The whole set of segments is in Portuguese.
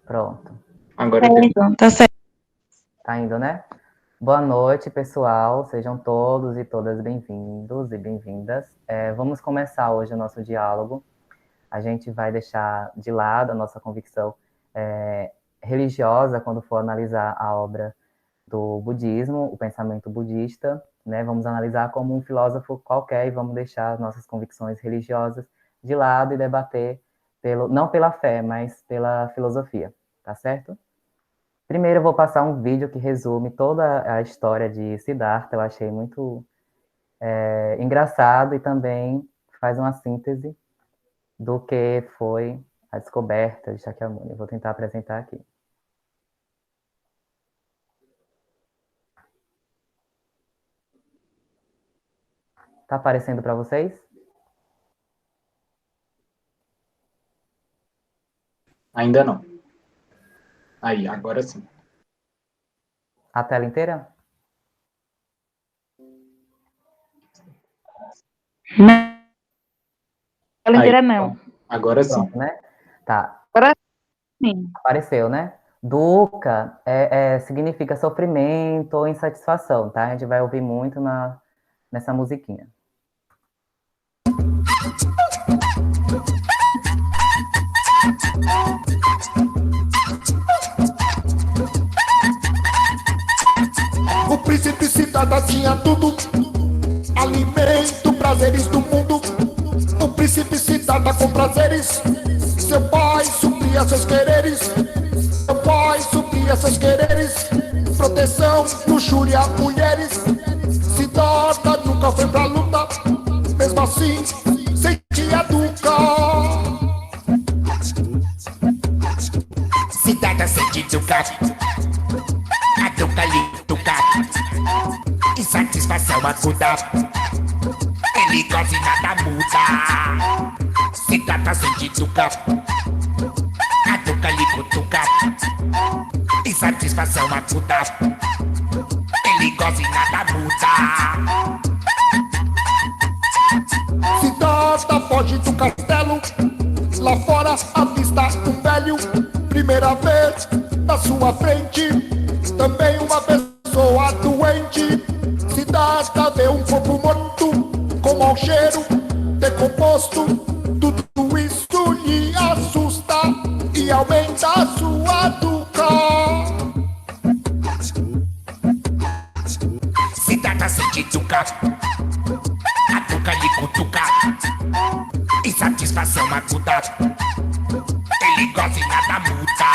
Pronto. Agora deu. Tá certo. Tá indo, né? Boa noite, pessoal. Sejam todos e todas bem-vindos e bem-vindas. Vamos começar hoje o nosso diálogo. A gente vai deixar de lado a nossa convicção religiosa quando for analisar a obra do budismo, o pensamento budista, né? Vamos analisar como um filósofo qualquer e vamos deixar as nossas convicções religiosas de lado e debater não pela fé, mas pela filosofia, tá certo? Primeiro eu vou passar um vídeo que resume toda a história de Siddhartha, eu achei muito engraçado e também faz uma síntese do que foi a descoberta de Shakyamuni. Eu vou tentar apresentar aqui. Tá aparecendo para vocês? Ainda não. Aí, agora sim. A tela inteira? Não. Ela inteira não. Agora sim. Pronto, né? Tá. Agora sim. Apareceu, né? Dukkha significa sofrimento ou insatisfação, tá? A gente vai ouvir muito nessa musiquinha. O príncipe Siddhartha tinha tudo: alimento, prazeres do mundo. O príncipe Siddhartha com prazeres. Seu pai supria seus quereres. Seu pai supria seus quereres. Proteção, luxúria, mulheres. Siddhartha nunca foi pra luta. Mesmo assim, sentia Dukkha. Siddhartha sente Dukkha. A Dukkha lhe Dukkha. Insatisfação aguda. Ele quase nada muda. Siddhartha sente Dukkha. A Dukkha lhe cutuca. Insatisfação aguda. Ele quase nada muda. Siddhartha foge do castelo. Lá fora avista um velho. Primeira vez na sua frente. Também uma pessoa doente. Siddhartha vê um corpo morto com mau cheiro, decomposto. Tudo isso lhe assusta e aumenta a sua Dukkha. Siddhartha sente Dukkha. A Dukkha lhe cutuca. Insatisfação aguda. Ele goza e nada muda.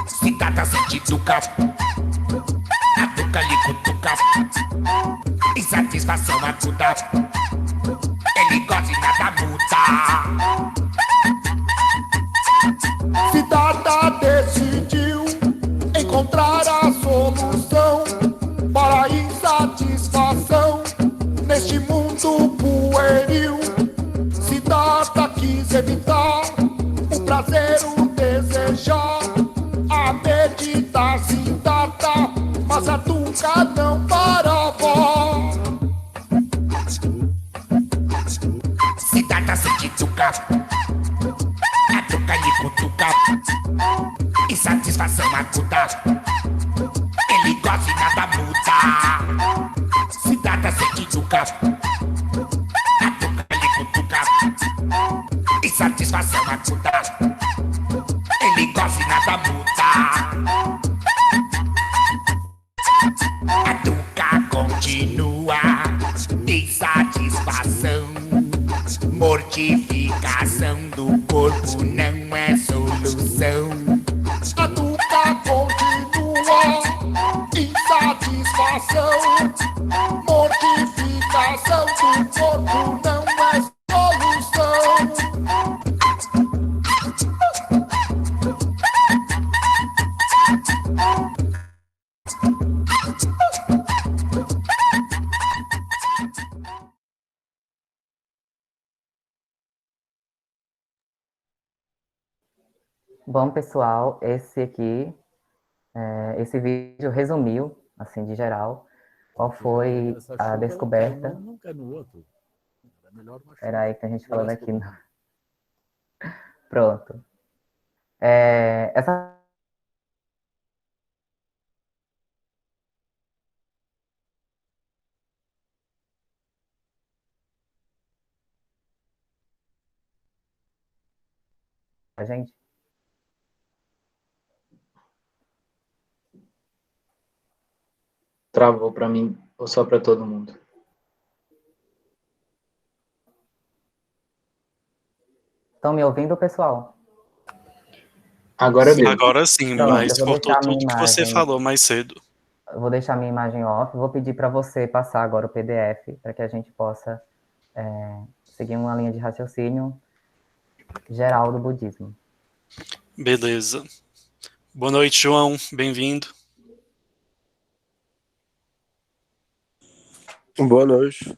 Siddhartha sente Dukkha. A Dukkha lhe cutuca. Insatisfação aguda. Ele goza e nada muda. Siddhartha decidiu encontrar a solução para a insatisfação neste mundo pueril. Siddhartha quis evitar o prazer, o desejar, a meditar Siddhartha, mas a Dukkha não parava. Siddhartha sente Dukkha. A Dukkha lhe cutuca. Insatisfação aguda. Ele goza e nada muda. Siddhartha sente Dukkha. A Dukkha lhe cutuca. Insatisfação aguda. Ele goza e nada muda. A Dukkha continua. Insatisfação. Mortificação do corpo não é solução. A Dukkha continua. Insatisfação. Mortificação do corpo não é solução. Bom, pessoal, esse vídeo resumiu, assim, de geral, qual foi a descoberta. Nunca no outro. Espera aí que a gente falando aqui. Pronto. Essa gente, Travou para mim ou só para todo mundo? estão me ouvindo, pessoal? Agora deu. Agora sim, Pronto, eu mas vou cortou deixar a minha tudo que você imagem, falou mais cedo. eu vou deixar a minha imagem off, vou pedir para você passar agora o PDF, para que a gente possa seguir uma linha de raciocínio geral do budismo. Beleza. Boa noite, João. Bem-vindo. Boa noite.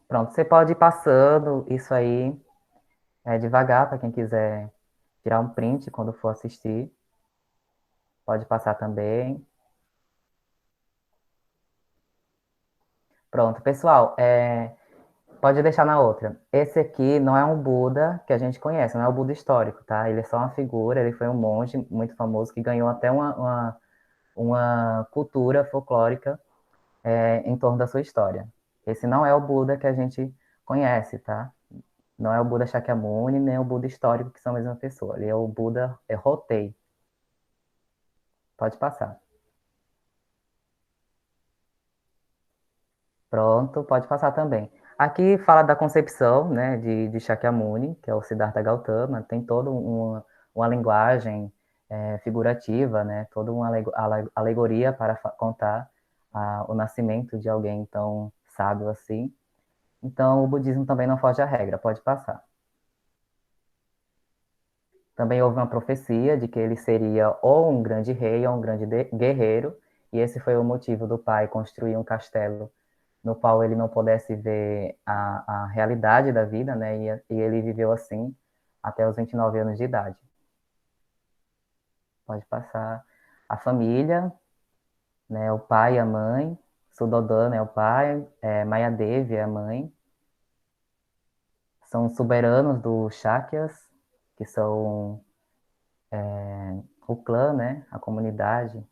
Pronto, você pode ir passando isso aí devagar, para quem quiser tirar um print quando for assistir. Pode passar também. Pronto, pessoal, pode deixar na outra. Esse aqui não é um Buda que a gente conhece, não é o Buda histórico, tá? Ele é só uma figura, ele foi um monge muito famoso que ganhou até uma cultura folclórica em torno da sua história. Esse não é o Buda que a gente conhece, tá? Não é o Buda Shakyamuni, nem o Buda histórico, que são a mesma pessoa. Ele é o Buda Rotei. Pode passar. Pronto, pode passar também. Aqui fala da concepção, né, de Shakyamuni, que é o Siddhartha Gautama, tem toda uma linguagem figurativa, né, toda uma alegoria para contar o nascimento de alguém tão sábio assim. Então, o budismo também não foge à regra, pode passar. Também houve uma profecia de que ele seria ou um grande rei ou um grande guerreiro, e esse foi o motivo do pai construir um castelo no qual ele não pudesse ver a realidade da vida, né? E ele viveu assim até os 29 anos de idade. Pode passar. A família, né? O pai e a mãe. Suddhodana é o pai, Mayadevi é a mãe. São soberanos dos Shakyas, que são o clã, né? A comunidade,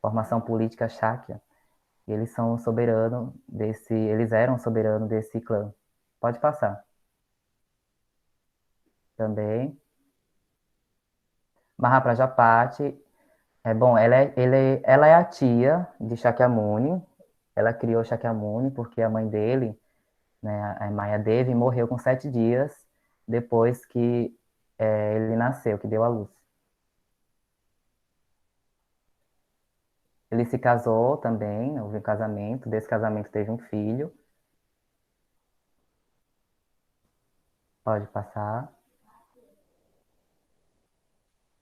formação política Shakya. E eles são soberano eles eram soberano desse clã. Pode passar. Também. Mahaprajapati, bom, ela é a tia de Shakyamuni. Ela criou Shakyamuni porque a mãe dele, né, a Mayadevi, morreu com 7 dias depois que ele nasceu, que deu à luz. Ele se casou também, houve um casamento, desse casamento teve um filho. Pode passar.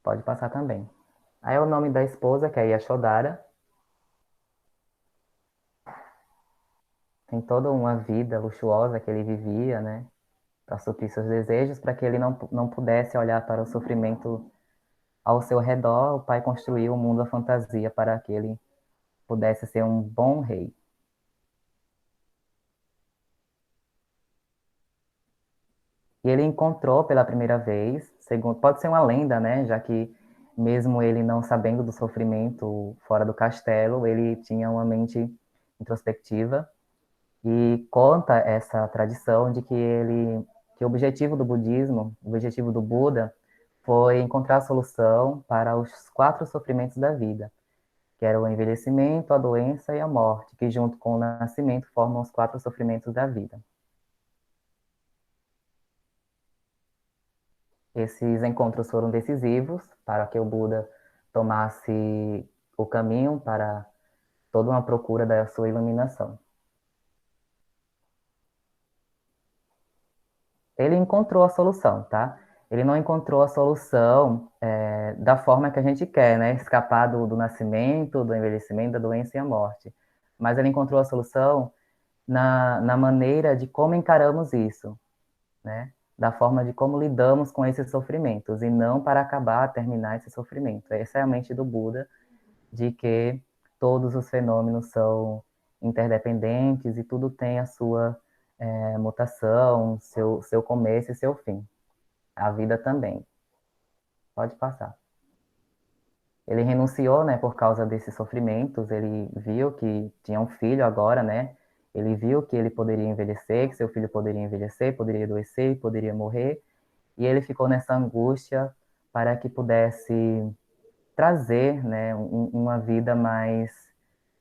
Pode passar também. Aí é o nome da esposa, que é Yashodhara. Tem toda uma vida luxuosa que ele vivia, né? Para suprir seus desejos, para que ele não pudesse olhar para o sofrimento ao seu redor. O pai construiu um mundo da fantasia para que ele pudesse ser um bom rei. E ele encontrou pela primeira vez, pode ser uma lenda, né? Já que mesmo ele não sabendo do sofrimento fora do castelo, ele tinha uma mente introspectiva. E conta essa tradição de que o objetivo do budismo, o objetivo do Buda, foi encontrar a solução para os 4 sofrimentos da vida, que era o envelhecimento, a doença e a morte, que junto com o nascimento formam os 4 sofrimentos da vida. Esses encontros foram decisivos para que o Buda tomasse o caminho para toda uma procura da sua iluminação. Ele encontrou a solução, tá? Ele não encontrou a solução da forma que a gente quer, né? Escapar do nascimento, do envelhecimento, da doença e a morte. Mas ele encontrou a solução na maneira de como encaramos isso, né? da forma de como lidamos com esses sofrimentos, e não para acabar, terminar esse sofrimento. Essa é a mente do Buda, de que todos os fenômenos são interdependentes e tudo tem a sua mutação, seu começo e seu fim. A vida também. Pode passar. Ele renunciou, né, por causa desses sofrimentos. Ele viu que tinha um filho agora, né? Ele viu que ele poderia envelhecer, que seu filho poderia envelhecer, poderia adoecer, poderia morrer. E ele ficou nessa angústia para que pudesse trazer, né, uma vida mais,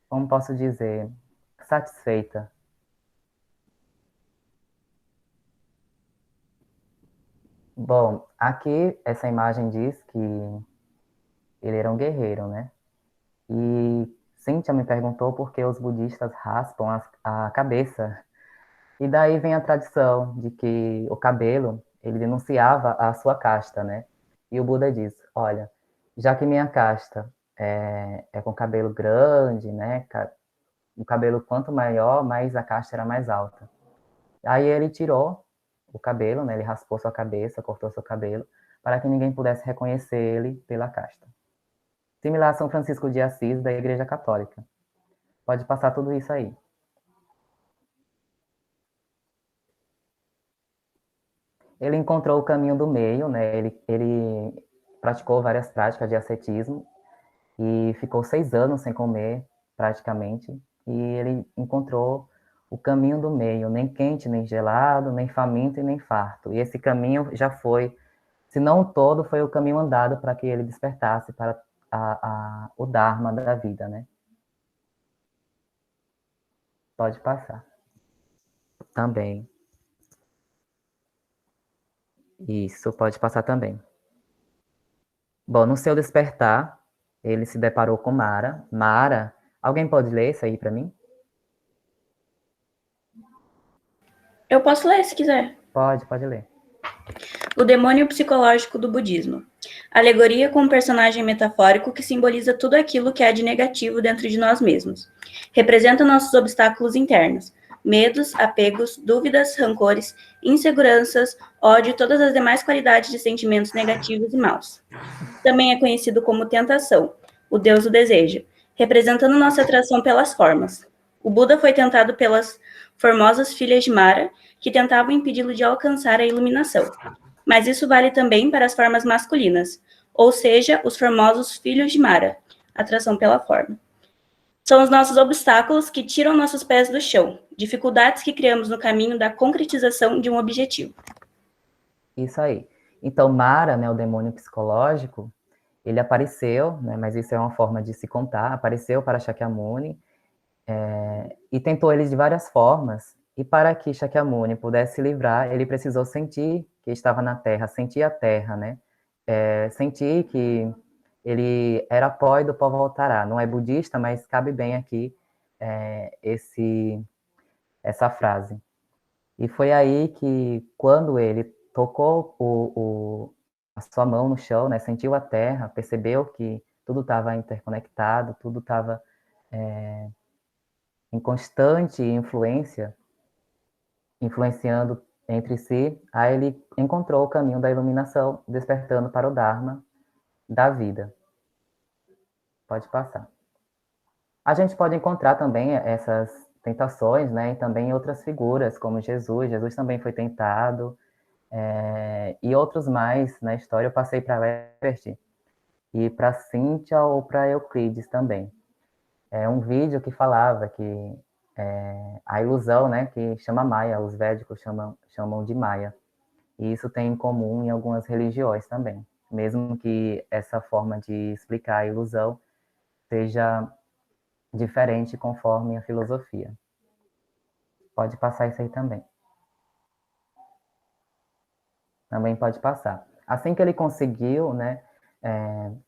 como posso dizer, satisfeita. Bom, aqui essa imagem diz que ele era um guerreiro, né? E Cíntia me perguntou por que os budistas raspam a cabeça. E daí vem a tradição de que o cabelo, ele denunciava a sua casta, né? E o Buda diz, olha, já que minha casta é com cabelo grande, né? O cabelo quanto maior, mais a casta era mais alta. Aí ele tirou o cabelo, né? Ele raspou sua cabeça, cortou seu cabelo, para que ninguém pudesse reconhecer ele pela casta. Similar a São Francisco de Assis, da Igreja Católica. Pode passar tudo isso aí. Ele encontrou o caminho do meio, né? Ele praticou várias práticas de ascetismo e ficou 6 anos sem comer, praticamente. E ele encontrou o caminho do meio, nem quente, nem gelado, nem faminto e nem farto. E esse caminho já foi, se não o todo, foi o caminho andado para que ele despertasse para o Dharma da vida, né? Pode passar. Também. Isso, pode passar também. Bom, no seu despertar, ele se deparou com Mara. Mara, alguém pode ler isso aí para mim? Eu posso ler se quiser. Pode ler. O demônio psicológico do budismo. Alegoria com um personagem metafórico que simboliza tudo aquilo que há de negativo dentro de nós mesmos. Representa nossos obstáculos internos, medos, apegos, dúvidas, rancores, inseguranças, ódio e todas as demais qualidades de sentimentos negativos e maus. Também é conhecido como tentação, o deus do desejo, representando nossa atração pelas formas. O Buda foi tentado pelas formosas filhas de Mara, que tentavam impedi-lo de alcançar a iluminação. Mas isso vale também para as formas masculinas, ou seja, os formosos filhos de Mara, atração pela forma. São os nossos obstáculos que tiram nossos pés do chão, dificuldades que criamos no caminho da concretização de um objetivo. Isso aí. Então, Mara, né, o demônio psicológico, ele apareceu, né, mas isso é uma forma de se contar, apareceu para Shakyamuni e tentou ele de várias formas. E para que Shakyamuni pudesse se livrar, ele precisou sentir que estava na Terra, sentir a Terra, né? Sentir que ele era pó e do pó voltará. Não é budista, mas cabe bem aqui essa frase. E foi aí que, quando ele tocou a sua mão no chão, né, sentiu a terra, percebeu que tudo estava interconectado, tudo estava em constante influência, influenciando entre si, aí ele encontrou o caminho da iluminação, despertando para o Dharma da vida. Pode passar. A gente pode encontrar também essas tentações, né, e também outras figuras, como Jesus. Jesus também foi tentado, e outros mais na história. Eu passei para Herbert e para Cíntia ou para Euclides também. É um vídeo que falava que a ilusão, né, que chama Maya, os védicos chamam de Maya. E isso tem em comum em algumas religiões também, mesmo que essa forma de explicar a ilusão seja diferente conforme a filosofia. Pode passar isso aí também. Também pode passar. Assim que ele conseguiu, né,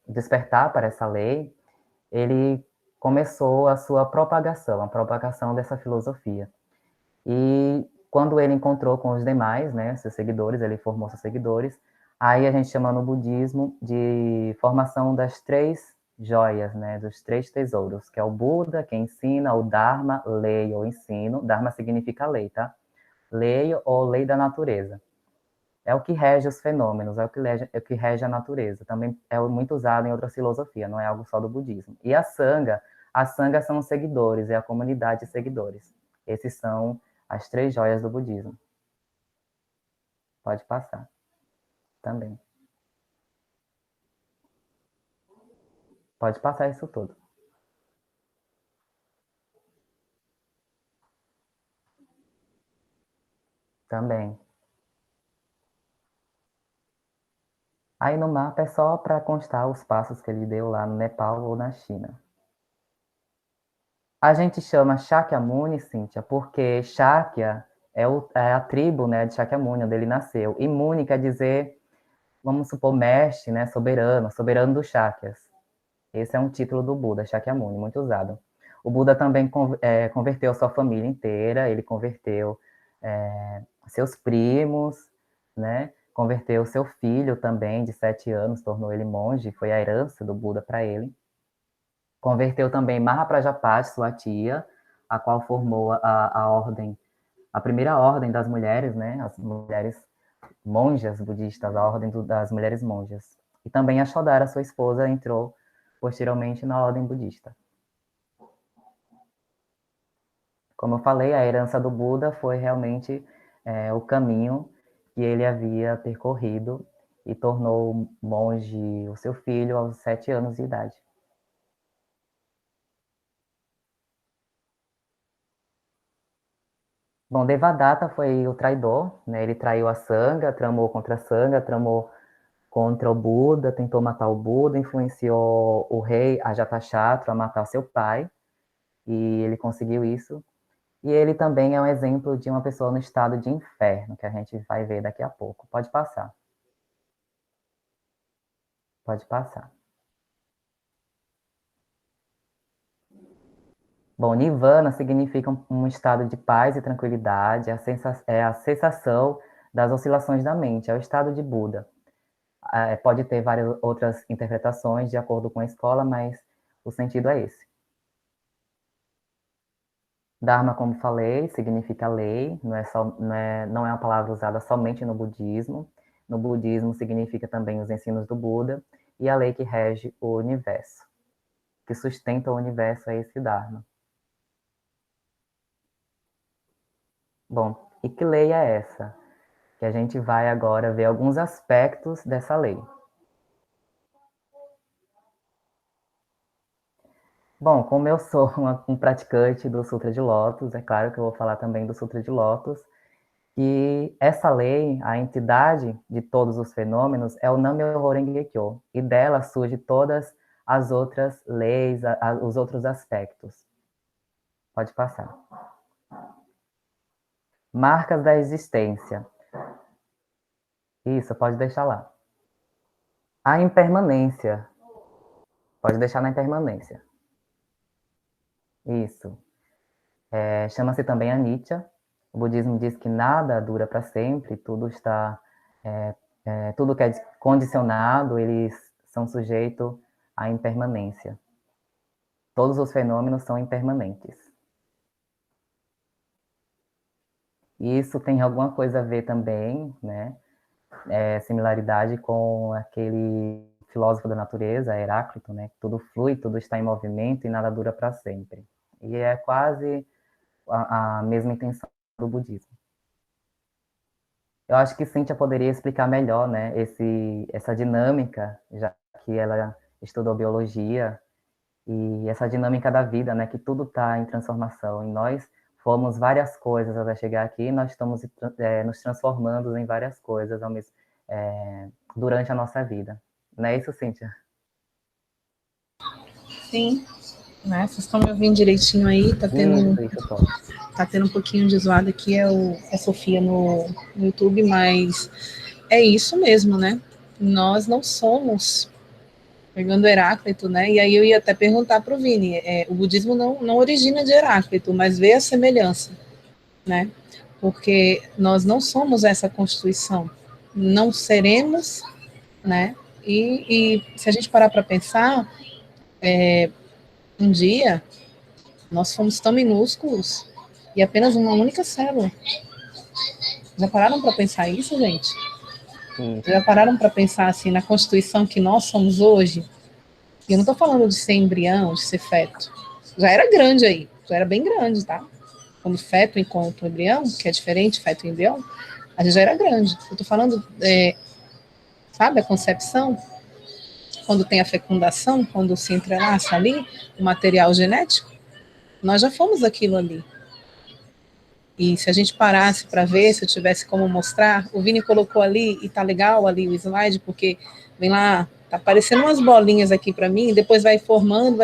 despertar para essa lei, ele começou a sua propagação, a propagação dessa filosofia. E quando ele encontrou com os demais, né, seus seguidores, ele formou seus seguidores, aí a gente chama no budismo de formação das 3 joias, né, dos 3 tesouros, que é o Buda, que ensina, o Dharma, lei ou ensino. Dharma significa lei, tá? Lei ou lei da natureza. É o que rege os fenômenos, é o que rege a natureza. Também é muito usado em outras filosofias, não é algo só do budismo. E a Sangha são os seguidores, é a comunidade de seguidores. Esses são as 3 joias do budismo. Pode passar. Também. Pode passar isso tudo. Também. Aí no mapa é só para constar os passos que ele deu lá no Nepal ou na China. A gente chama Shakyamuni, Cíntia, porque Shakya é a tribo, né, de Shakyamuni, onde ele nasceu. E Muni quer dizer, vamos supor, mestre, né, soberano dos Shakyas. Esse é um título do Buda, Shakyamuni, muito usado. O Buda também converteu sua família inteira, ele converteu seus primos, né? Converteu seu filho também, de 7 anos, tornou ele monge, foi a herança do Buda para ele. Converteu também Mahaprajapati, sua tia, a qual formou a ordem, a primeira ordem das mulheres, né? As mulheres monjas budistas, a ordem das mulheres monjas. E também a Shodhara, sua esposa, entrou posteriormente na ordem budista. Como eu falei, a herança do Buda foi realmente o caminho que ele havia percorrido e tornou monge o seu filho aos 7 anos de idade. Bom, Devadatta foi o traidor, né? Ele traiu a Sangha, tramou contra a Sangha, tramou contra o Buda, tentou matar o Buda, influenciou o rei Ajatashatru a matar seu pai, e ele conseguiu isso. E ele também é um exemplo de uma pessoa no estado de inferno, que a gente vai ver daqui a pouco. Pode passar. Pode passar. Bom, Nirvana significa um estado de paz e tranquilidade, é a cessação das oscilações da mente, é o estado de Buda. Pode ter várias outras interpretações de acordo com a escola, mas o sentido é esse. Dharma, como falei, significa lei, não é uma palavra usada somente no budismo. No budismo significa também os ensinos do Buda e a lei que rege o universo, que sustenta o universo é esse Dharma. Bom, e que lei é essa? Que a gente vai agora ver alguns aspectos dessa lei. Bom, como eu sou um praticante do Sutra de Lótus, é claro que eu vou falar também do Sutra de Lótus, e essa lei, a entidade de todos os fenômenos, é o Nam-myoho Renge-kyo, e dela surgem todas as outras leis, os outros aspectos. Pode passar. Marcas da existência. Isso, pode deixar lá. A impermanência. Pode deixar na impermanência. Isso. Chama-se também anicca. O budismo diz que nada dura para sempre, tudo está, tudo que é condicionado, eles são sujeitos à impermanência. Todos os fenômenos são impermanentes. E isso tem alguma coisa a ver também, né? Similaridade com aquele filósofo da natureza, Heráclito, né? Tudo flui, tudo está em movimento e nada dura para sempre. E é quase a mesma intenção do budismo. Eu acho que Cíntia poderia explicar melhor, né, essa dinâmica, já que ela estudou biologia, e essa dinâmica da vida, né, que tudo está em transformação, e nós fomos várias coisas até chegar aqui, e nós estamos nos transformando em várias coisas durante a nossa vida. Não é isso, Cíntia? Sim, né? Vocês estão me ouvindo direitinho aí? Tá tendo um pouquinho de zoado aqui, é a Sofia no YouTube, mas é isso mesmo, né? Nós não somos, pegando Heráclito, né? E aí eu ia até perguntar para o Vini, o budismo não origina de Heráclito, mas vê a semelhança, né? Porque nós não somos essa constituição, não seremos, né? E se a gente parar para pensar, um dia nós fomos tão minúsculos e apenas uma única célula. Já pararam para pensar isso, gente? Já pararam para pensar assim na constituição que nós somos hoje? E eu não estou falando de ser embrião, de ser feto. Já era grande aí, já era bem grande, tá? Quando feto encontra o embrião, que é diferente, feto e embrião, a gente já era grande. Eu estou falando, sabe, a concepção, quando tem a fecundação, quando se entrelaça ali, o material genético, nós já fomos aquilo ali. E se a gente parasse para ver, se eu tivesse como mostrar, o Vini colocou ali, e tá legal ali o slide, porque vem lá, tá aparecendo umas bolinhas aqui para mim, depois vai formando,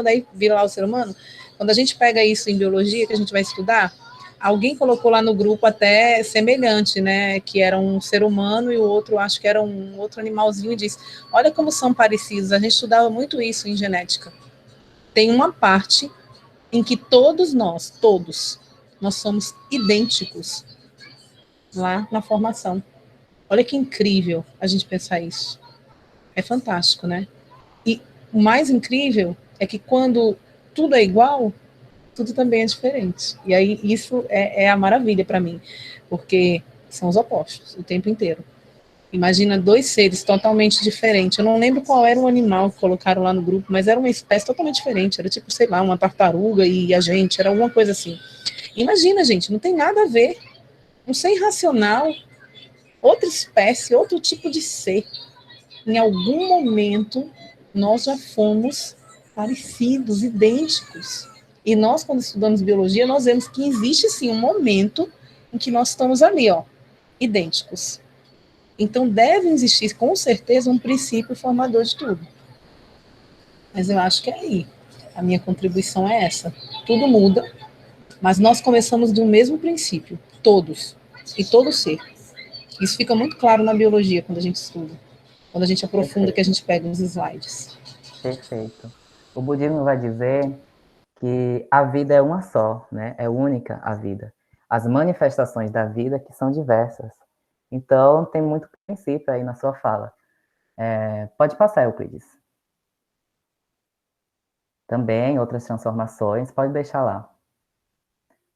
aí vira lá o ser humano. Quando a gente pega isso em biologia, que a gente vai estudar, alguém colocou lá no grupo até semelhante, né, que era um ser humano e o outro, acho que era um outro animalzinho, e disse, olha como são parecidos, a gente estudava muito isso em genética. Tem uma parte em que todos nós somos idênticos lá na formação. Olha que incrível a gente pensar isso. É fantástico, né? E o mais incrível é que quando tudo é igual, tudo também é diferente. E aí isso é a maravilha para mim, porque são os opostos o tempo inteiro. Imagina dois seres totalmente diferentes. Eu não lembro qual era o animal que colocaram lá no grupo, mas era uma espécie totalmente diferente. Era tipo, sei lá, uma tartaruga e a gente, era alguma coisa assim. Imagina, gente, não tem nada a ver. Um ser irracional, outra espécie, outro tipo de ser. Em algum momento, nós já fomos parecidos, idênticos. E nós, quando estudamos biologia, nós vemos que existe, sim, um momento em que nós estamos ali, ó, idênticos. Então, deve existir, com certeza, um princípio formador de tudo. Mas eu acho que é aí. A minha contribuição é essa. Tudo muda, mas nós começamos do mesmo princípio, todos, e todo ser. Isso fica muito claro na biologia, quando a gente estuda, quando a gente aprofunda, que a gente pega uns slides. Perfeito. O budismo vai dizer que a vida é uma só, né? É única a vida. As manifestações da vida que são diversas. Então, tem muito princípio aí na sua fala. Pode passar, Euclides. Também outras transformações, pode deixar lá.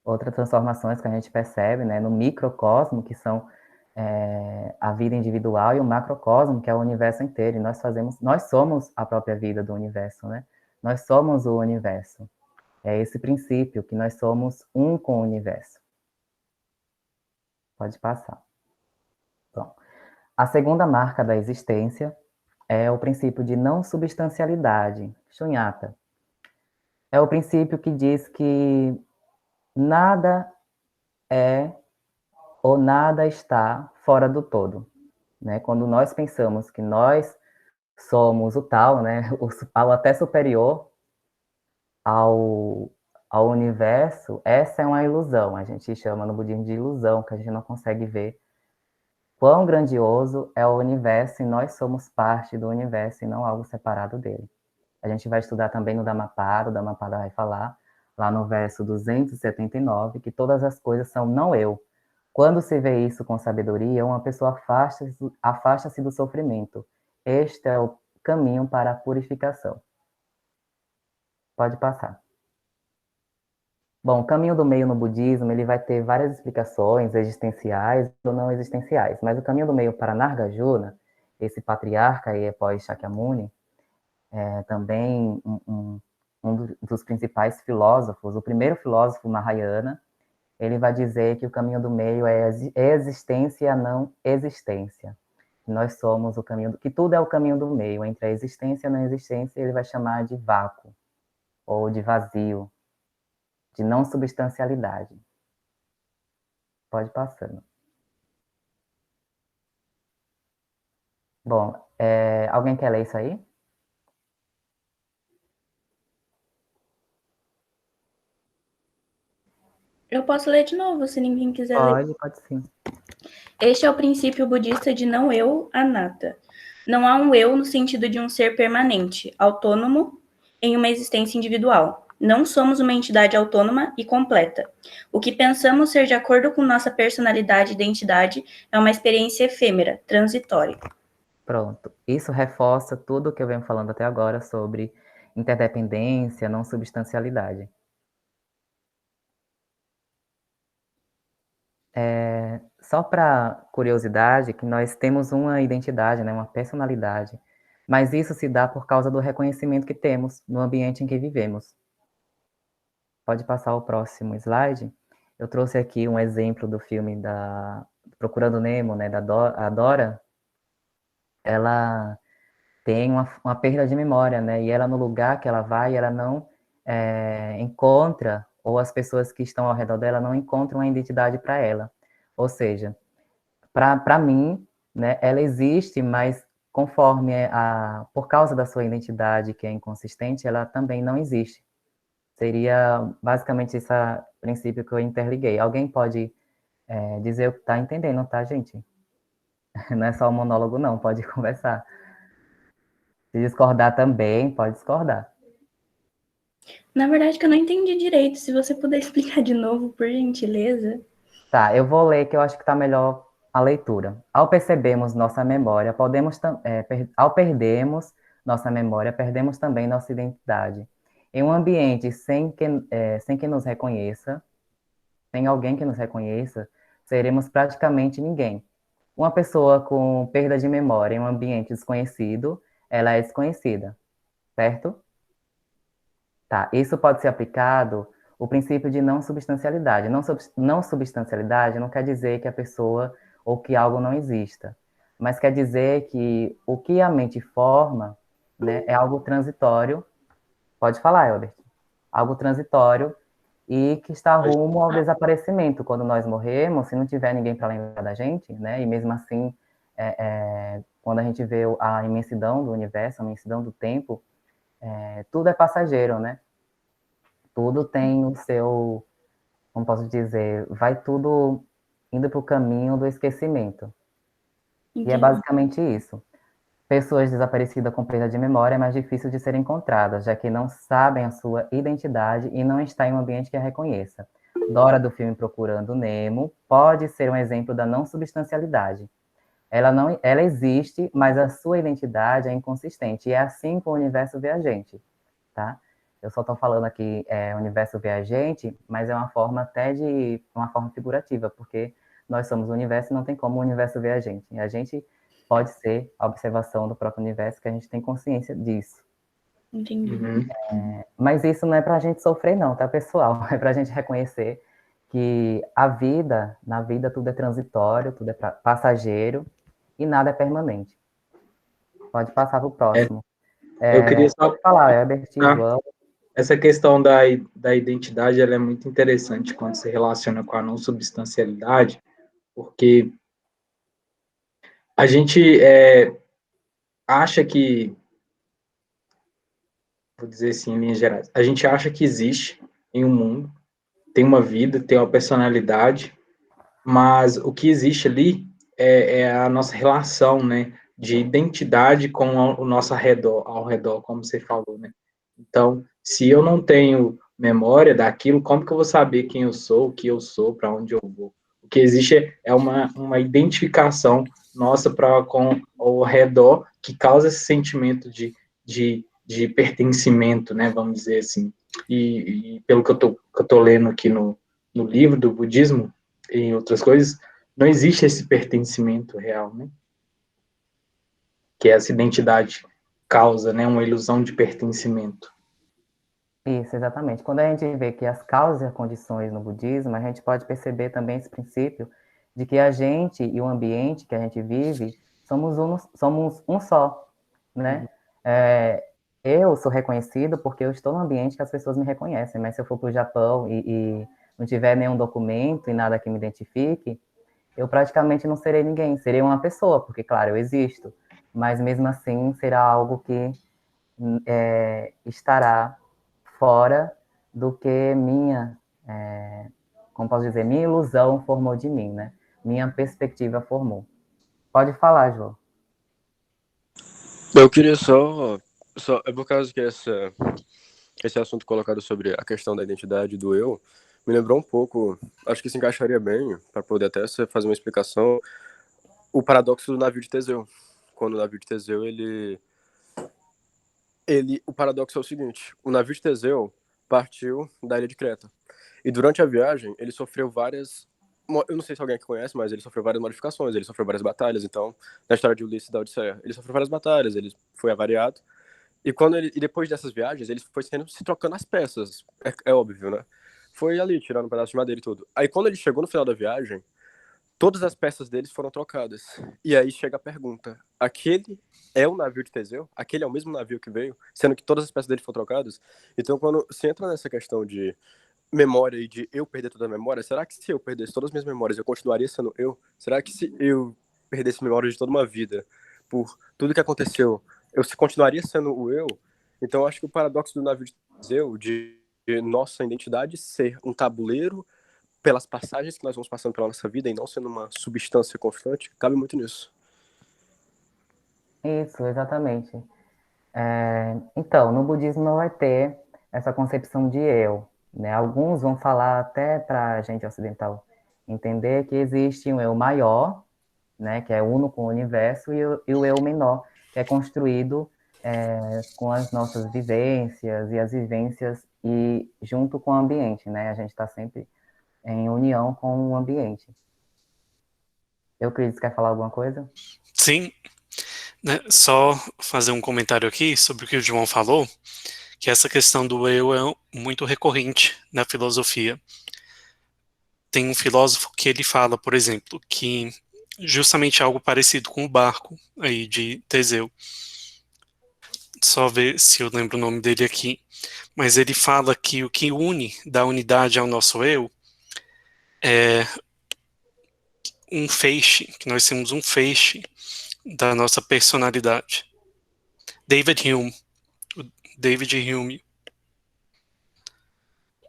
Outras transformações que a gente percebe, né, no microcosmo, que são a vida individual, e o macrocosmo, que é o universo inteiro. E nós somos a própria vida do universo, né? Nós somos o universo. É esse princípio, que nós somos um com o universo. Pode passar. Bom, a segunda marca da existência é o princípio de não substancialidade, Shunyata. É o princípio que diz que nada é ou nada está fora do todo, né? Quando nós pensamos que nós somos o tal, né? O até superior ao universo, essa é uma ilusão. A gente chama no budismo de ilusão, que a gente não consegue ver quão grandioso é o universo e nós somos parte do universo e não algo separado dele. A gente vai estudar também no Dhammapada, o Dhammapada vai falar, lá no verso 279, que todas as coisas são não eu. Quando se vê isso com sabedoria, uma pessoa afasta-se do sofrimento. Este é o caminho para a purificação. Pode passar. Bom, o caminho do meio no budismo, ele vai ter várias explicações existenciais ou não existenciais, mas o caminho do meio para Nagarjuna, esse patriarca e após Shakyamuni, também um dos principais filósofos, o primeiro filósofo Mahayana, ele vai dizer que o caminho do meio é existência, não existência. Nós somos o caminho, que tudo é o caminho do meio, entre a existência e a não existência, ele vai chamar de vácuo, ou de vazio, de não substancialidade. Pode passando. Bom, alguém quer ler isso aí? Eu posso ler de novo, se ninguém quiser ler. Pode sim. Este é o princípio budista de não eu, anatta. Não há um eu no sentido de um ser permanente, autônomo, em uma existência individual. Não somos uma entidade autônoma e completa. O que pensamos ser de acordo com nossa personalidade e identidade é uma experiência efêmera, transitória. Pronto. Isso reforça tudo o que eu venho falando até agora sobre interdependência, não substancialidade. só para curiosidade, que nós temos uma identidade, né, uma personalidade, mas isso se dá por causa do reconhecimento que temos no ambiente em que vivemos. Pode passar o próximo slide. Eu trouxe aqui um exemplo do filme da Procurando Nemo, né, a Dora. Ela tem uma perda de memória, né, e ela no lugar que ela vai, ela não encontra, ou as pessoas que estão ao redor dela não encontram a identidade para ela. Ou seja, para mim, né, ela existe, mas conforme por causa da sua identidade, que é inconsistente, ela também não existe. Seria basicamente esse princípio que eu interliguei. Alguém pode dizer o que está entendendo, tá, gente? Não é só um monólogo, não, pode conversar. Se discordar também, pode discordar. Na verdade, que eu não entendi direito. Se você puder explicar de novo, por gentileza. Tá, eu vou ler que eu acho que está melhor a leitura. Ao percebermos nossa memória, ao perdermos nossa memória, perdemos também nossa identidade. Em um ambiente sem que nos reconheça, sem alguém que nos reconheça, seremos praticamente ninguém. Uma pessoa com perda de memória em um ambiente desconhecido, ela é desconhecida, certo? Tá, isso pode ser aplicado o princípio de não substancialidade. Não substancialidade não quer dizer que a pessoa ou que algo não exista, mas quer dizer que o que a mente forma, né, é algo transitório. Pode falar, Elbert. Algo transitório e que está rumo ao desaparecimento. Quando nós morremos, se não tiver ninguém para lembrar da gente, né, e mesmo assim, quando a gente vê a imensidão do universo, a imensidão do tempo, tudo é passageiro, né? Tudo tem o seu, como posso dizer, vai tudo indo para o caminho do esquecimento. Entendi. E é basicamente isso. Pessoas desaparecidas com perda de memória é mais difícil de serem encontradas, já que não sabem a sua identidade e não está em um ambiente que a reconheça. Dora, do filme Procurando Nemo, pode ser um exemplo da não substancialidade. Ela existe, mas a sua identidade é inconsistente. E é assim com o universo viajante, tá? Eu só estou falando aqui universo viajante, mas é uma forma uma forma figurativa, porque nós somos o universo e não tem como o universo viajante. E a gente pode ser a observação do próprio universo, que a gente tem consciência disso. Entendi. Mas isso não é para a gente sofrer, não, tá, pessoal? É para a gente reconhecer que na vida tudo é transitório, tudo é passageiro e nada é permanente. Pode passar para o próximo. Eu queria só pode falar, Herbert, João. Essa questão da identidade, ela é muito interessante quando se relaciona com a não substancialidade, porque a gente acha que, vou dizer assim, em linhas gerais, a gente acha que existe em um mundo, tem uma vida, tem uma personalidade, mas o que existe ali é a nossa relação, né, de identidade com o nosso ao redor, como você falou, né? Então, se eu não tenho memória daquilo, como que eu vou saber quem eu sou, o que eu sou, para onde eu vou? O que existe é uma identificação nossa com o redor que causa esse sentimento de pertencimento, né, vamos dizer assim. E pelo que eu tô lendo aqui no livro do budismo e em outras coisas, não existe esse pertencimento real, né? Que essa identidade causa, né, uma ilusão de pertencimento. Isso, exatamente. Quando a gente vê que as causas e as condições no budismo, a gente pode perceber também esse princípio de que a gente e o ambiente que a gente vive somos um só, né? Eu sou reconhecido porque eu estou num ambiente que as pessoas me reconhecem, mas se eu for para o Japão e não tiver nenhum documento e nada que me identifique, eu praticamente não serei ninguém, serei uma pessoa, porque, claro, eu existo, mas mesmo assim será algo que estará fora do que como posso dizer, minha ilusão formou de mim, né? Minha perspectiva formou. Pode falar, João. Eu queria só é por causa que esse assunto colocado sobre a questão da identidade do eu me lembrou um pouco, acho que se encaixaria bem, para poder até você fazer uma explicação, o paradoxo do navio de Teseu. Quando o navio de Teseu, o paradoxo é o seguinte: o navio de Teseu partiu da ilha de Creta. E durante a viagem, ele sofreu várias eu não sei se alguém aqui conhece, mas ele sofreu várias modificações, ele sofreu várias batalhas. Então, na história de Ulisses da Odisseia, ele sofreu várias batalhas, ele foi avariado. E depois dessas viagens, ele foi se trocando as peças. É óbvio, né? Foi ali, tirando um pedaço de madeira e tudo. Aí, quando ele chegou no final da viagem, todas as peças deles foram trocadas. E aí chega a pergunta: aquele é o navio de Teseu? Aquele é o mesmo navio que veio? Sendo que todas as peças dele foram trocadas? Então, quando você entra nessa questão de memória e de eu perder toda a memória, será que se eu perdesse todas as minhas memórias, eu continuaria sendo eu? Será que se eu perdesse memória de toda uma vida, por tudo que aconteceu, eu continuaria sendo o eu? Então, eu acho que o paradoxo do navio de Teseu, de nossa identidade ser um tabuleiro pelas passagens que nós vamos passando pela nossa vida e não sendo uma substância constante, cabe muito nisso. Isso, exatamente. Então, no budismo não vai ter essa concepção de eu, né? Alguns vão falar até para a gente ocidental entender que existe um eu maior, né, que é uno com o universo, e o eu menor, que é construído com as nossas vivências e as vivências e junto com o ambiente, né? A gente está sempre em união com o ambiente. Euclides, quer falar alguma coisa? Sim, né, só fazer um comentário aqui sobre o que o João falou, que essa questão do eu é muito recorrente na filosofia. Tem um filósofo que ele fala, por exemplo, que justamente algo parecido com o barco aí de Teseu. Só ver se eu lembro o nome dele aqui. Mas ele fala que o que une da unidade ao nosso eu é um feixe, que nós temos um feixe da nossa personalidade. David Hume.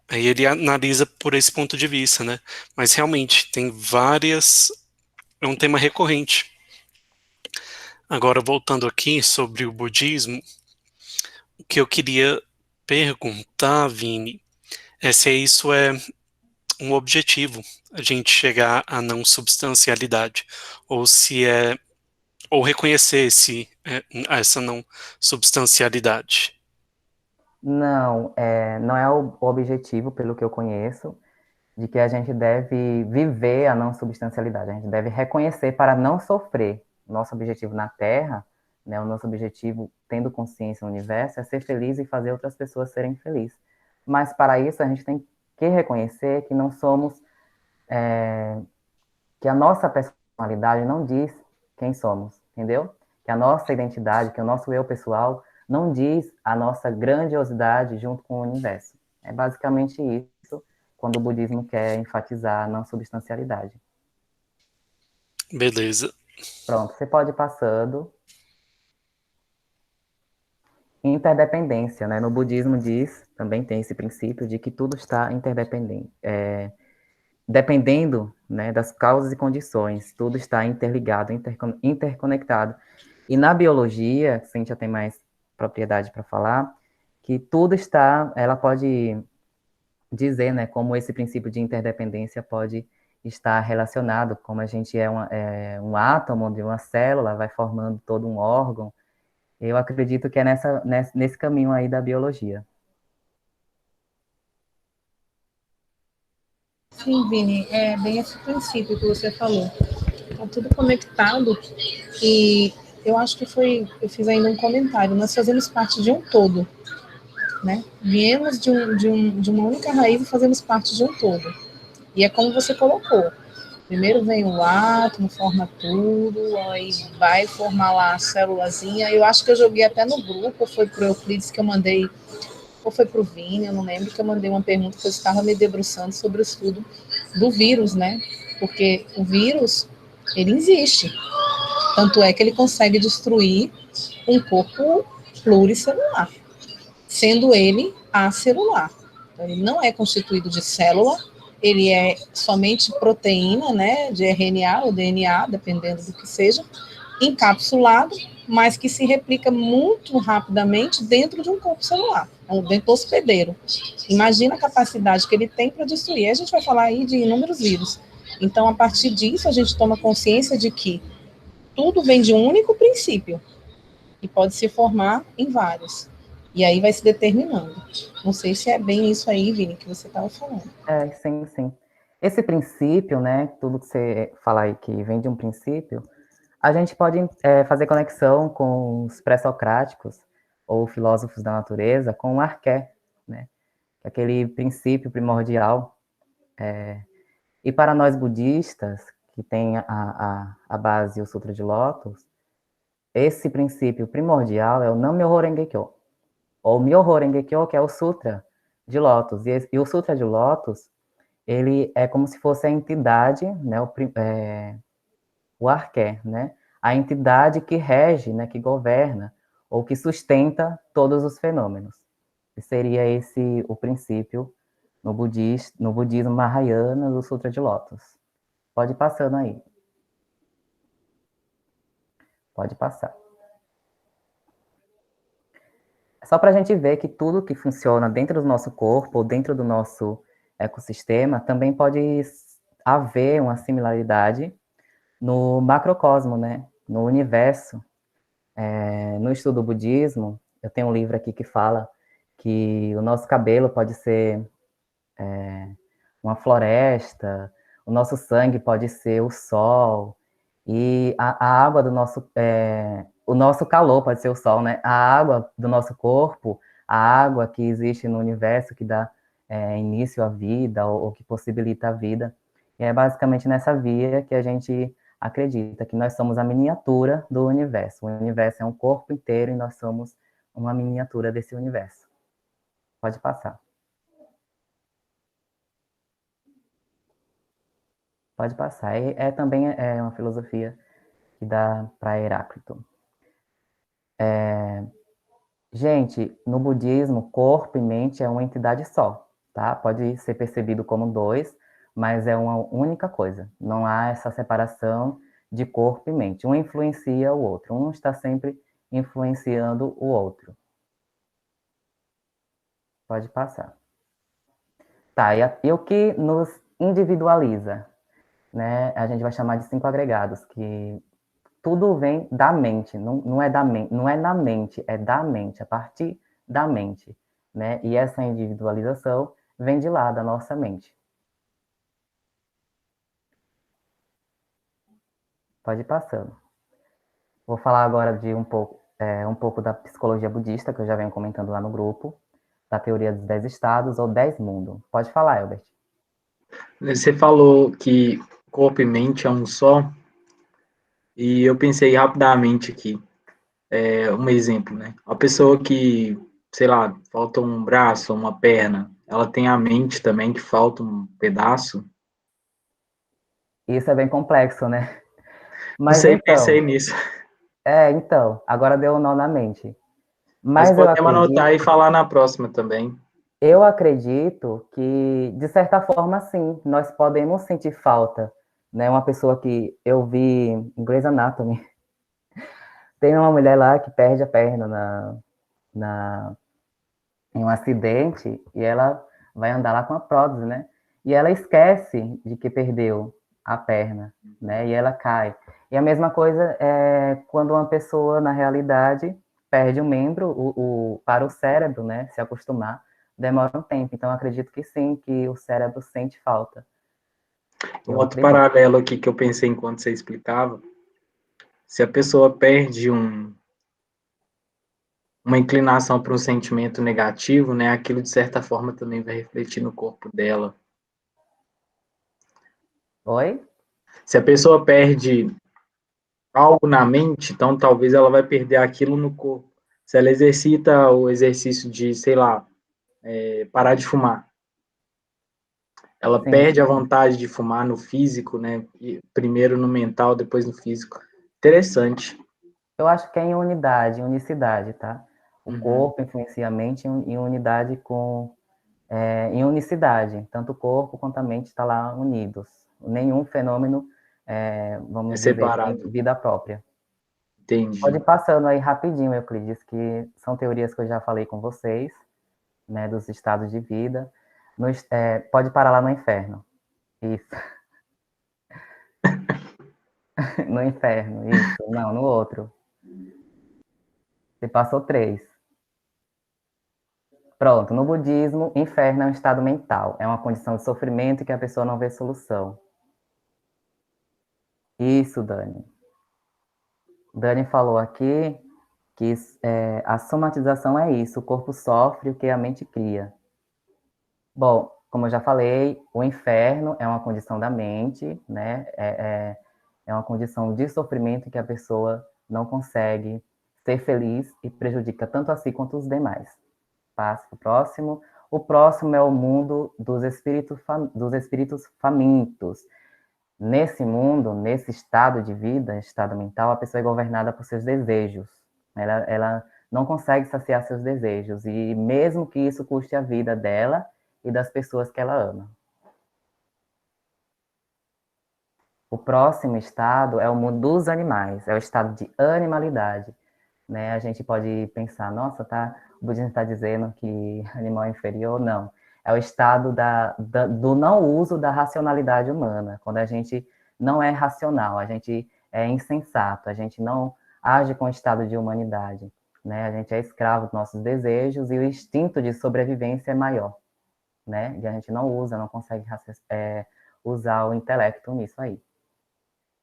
Aí ele analisa por esse ponto de vista, né? Mas realmente tem várias... É um tema recorrente. Agora, voltando aqui sobre o budismo, o que eu queria perguntar, Vini, é se isso é um objetivo, a gente chegar à não substancialidade, ou se é... ou reconhecer essa não substancialidade. Não, não é o objetivo, pelo que eu conheço, de que a gente deve viver a não substancialidade. A gente deve reconhecer para não sofrer. Nosso objetivo na Terra, né, o nosso objetivo, tendo consciência no universo, é ser feliz e fazer outras pessoas serem felizes. Mas para isso a gente tem que reconhecer que não somos, que a nossa personalidade não diz quem somos, entendeu? Que a nossa identidade, que o nosso eu pessoal não diz a nossa grandiosidade junto com o universo. É basicamente isso, quando o budismo quer enfatizar a não substancialidade. Beleza. Pronto, você pode ir passando. Interdependência, né? No budismo também tem esse princípio de que tudo está interdependente. Dependendo, né, das causas e condições, tudo está interligado, interconectado. E na biologia, Cíntia tem mais propriedade para falar, que tudo está, ela pode dizer, né, como esse princípio de interdependência pode estar relacionado, como a gente é um átomo de uma célula, vai formando todo um órgão. Eu acredito que é nesse caminho aí da biologia. Sim, Vini, é bem esse princípio que você falou. Está tudo conectado e eu acho que eu fiz ainda um comentário, nós fazemos parte de um todo, né? Viemos de uma única raiz e fazemos parte de um todo. E é como você colocou, primeiro vem o átomo, forma tudo, aí vai formar lá a célulazinha. Eu acho que eu joguei até no grupo, ou foi pro Euclides que eu mandei, ou foi pro Vini, eu não lembro, que eu mandei uma pergunta que eu estava me debruçando sobre o estudo do vírus, né? Porque o vírus, ele existe. Tanto é que ele consegue destruir um corpo pluricelular, sendo ele acelular. Então, ele não é constituído de célula, ele é somente proteína, né, de RNA ou DNA, dependendo do que seja, encapsulado, mas que se replica muito rapidamente dentro de um corpo celular, dentro do hospedeiro. Imagina a capacidade que ele tem para destruir. A gente vai falar aí de inúmeros vírus. Então, a partir disso, a gente toma consciência de que tudo vem de um único princípio e pode se formar em vários. E aí vai se determinando. Não sei se é bem isso aí, Vini, que você estava falando. Sim, sim. Esse princípio, né, tudo que você fala aí que vem de um princípio, a gente pode fazer conexão com os pré-socráticos ou filósofos da natureza com o arqué, né, aquele princípio primordial. E para nós budistas, que tem a base o Sutra de Lótus, esse princípio primordial é o Nam-myoho Renge-kyo, ou Myoho Renge-kyo, que é o Sutra de Lótus. E o Sutra de Lótus, ele é como se fosse a entidade, né, o arqué, né, a entidade que rege, né, que governa, ou que sustenta todos os fenômenos. E seria esse o princípio no budismo Mahayana do Sutra de Lótus. Pode ir passando aí. Pode passar. É só para a gente ver que tudo que funciona dentro do nosso corpo ou dentro do nosso ecossistema também pode haver uma similaridade no macrocosmo, né? No universo. No estudo do budismo, eu tenho um livro aqui que fala que o nosso cabelo pode ser uma floresta, o nosso sangue pode ser o sol, e a água do nosso... o nosso calor pode ser o sol, né? A água do nosso corpo, a água que existe no universo, que dá início à vida, ou que possibilita a vida. E é basicamente nessa via que a gente acredita que nós somos a miniatura do universo. O universo é um corpo inteiro e nós somos uma miniatura desse universo. Pode passar. Pode passar. Também é uma filosofia que dá para Heráclito. Gente, no budismo, corpo e mente é uma entidade só, tá? Pode ser percebido como dois, mas é uma única coisa. Não há essa separação de corpo e mente. Um influencia o outro. Um está sempre influenciando o outro. Pode passar. Tá, e o que nos individualiza, né? A gente vai chamar de 5 agregados, que tudo vem da mente, não é não é na mente, é da mente, a partir da mente, né? E essa individualização vem de lá, da nossa mente. Pode ir passando. Vou falar agora de um pouco da psicologia budista, que eu já venho comentando lá no grupo, da teoria dos 10 estados ou 10 mundos. Pode falar, Elbert. Você falou que corpo e mente é um só, e eu pensei rapidamente aqui, um exemplo, né? A pessoa que, sei lá, falta um braço, uma perna, ela tem a mente também que falta um pedaço. Isso é bem complexo, né? Não Mas sei, pensei então, nisso. agora deu um nó na mente. Mas Mas podemos anotar e falar na próxima também. eu acredito que, de certa forma, sim, nós podemos sentir falta, né? Uma pessoa que eu vi em Grey's Anatomy, tem uma mulher lá que perde a perna em um acidente e ela vai andar lá com a prótese, né? E ela esquece de que perdeu a perna, né? E ela cai. E a mesma coisa é quando uma pessoa, na realidade, perde um membro, para o cérebro, né? Se acostumar, demora um tempo. Então, eu acredito que sim, que o cérebro sente falta. Um Eu outro acredito. paralelo aqui que eu pensei enquanto você explicava, se a pessoa perde uma inclinação para um sentimento negativo, né, aquilo de certa forma também vai refletir no corpo dela. Oi? Se a pessoa perde algo na mente, então talvez ela vai perder aquilo no corpo. Se ela exercita o exercício de, sei lá, parar de fumar, ela Sim. perde a vontade de fumar no físico, né? E primeiro no mental, depois no físico. Interessante. Eu acho que é em unidade, em unicidade, tá? O Uhum. corpo influencia a mente em unidade em unicidade. Tanto o corpo quanto a mente estão lá unidos. Nenhum fenômeno, É vamos dizer, tem separado. vida própria. Pode Entendi. ir passando aí rapidinho, Euclides, que são teorias que eu já falei com vocês, né, dos estados de vida. Pode parar lá no inferno. Isso. No inferno, isso. Não, no outro. Você passou 3. Pronto, no budismo, inferno é um estado mental, é uma condição de sofrimento que a pessoa não vê solução. Isso, Dani. Dani falou aqui que a somatização é isso, o corpo sofre o que a mente cria. Bom, como eu já falei, o inferno é uma condição da mente, né? É uma condição de sofrimento que a pessoa não consegue ser feliz e prejudica tanto a si quanto os demais. Passo para o próximo. O próximo é o mundo dos espíritos famintos. Nesse mundo, nesse estado de vida, estado mental, a pessoa é governada por seus desejos. Ela não consegue saciar seus desejos, e mesmo que isso custe a vida dela e das pessoas que ela ama. O próximo estado é o mundo dos animais, é o estado de animalidade. Né? A gente pode pensar, nossa, o budismo está dizendo que animal é inferior. Não. É o estado do não uso da racionalidade humana, quando a gente não é racional, a gente é insensato, a gente não age com o estado de humanidade. Né? A gente é escravo dos nossos desejos e o instinto de sobrevivência é maior. Né? E a gente não consegue usar o intelecto nisso aí.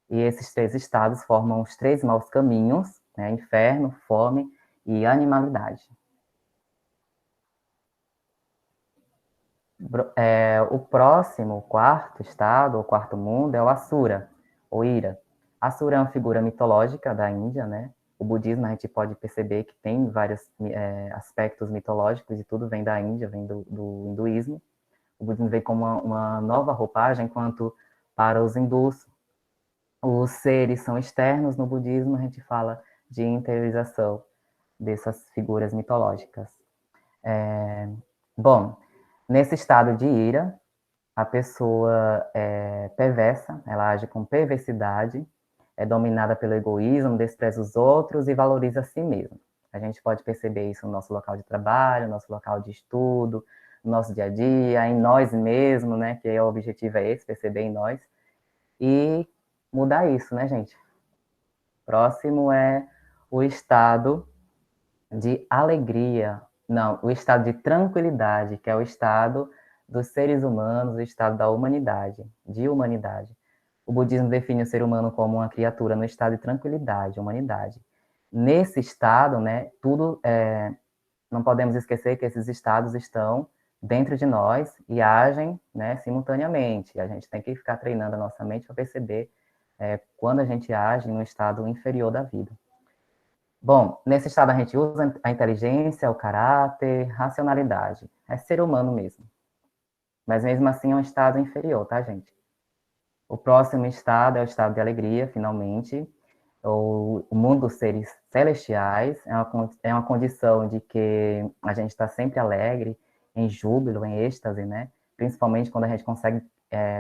E esses 3 estados formam os 3 maus caminhos, né? Inferno, fome e animalidade. O próximo, o quarto estado, o quarto mundo, é o Asura, ou Ira. Asura é uma figura mitológica da Índia, né? O budismo, a gente pode perceber que tem vários aspectos mitológicos, e tudo vem da Índia, vem do hinduísmo. O budismo vem como uma nova roupagem, enquanto para os hindus, os seres são externos. No budismo, a gente fala de interiorização dessas figuras mitológicas. Bom, nesse estado de ira, a pessoa é perversa, ela age com perversidade, é dominada pelo egoísmo, despreza os outros e valoriza a si mesma. A gente pode perceber isso no nosso local de trabalho, no nosso local de estudo, no nosso dia a dia, em nós mesmos, né? Que o objetivo é esse, perceber em nós. E mudar isso, né, gente? Próximo é o estado de alegria. Não, o estado de tranquilidade, que é o estado dos seres humanos, o estado da humanidade, de humanidade. O budismo define o ser humano como uma criatura no estado de tranquilidade, humanidade. Nesse estado, né, não podemos esquecer que esses estados estão dentro de nós e agem, né, simultaneamente. A gente tem que ficar treinando a nossa mente para perceber quando a gente age no estado inferior da vida. Bom, nesse estado a gente usa a inteligência, o caráter, racionalidade. É ser humano mesmo. Mas mesmo assim é um estado inferior, tá, gente? O próximo estado é o estado de alegria, finalmente. O mundo dos seres celestiais é uma condição de que a gente está sempre alegre, em júbilo, em êxtase, né? Principalmente quando a gente consegue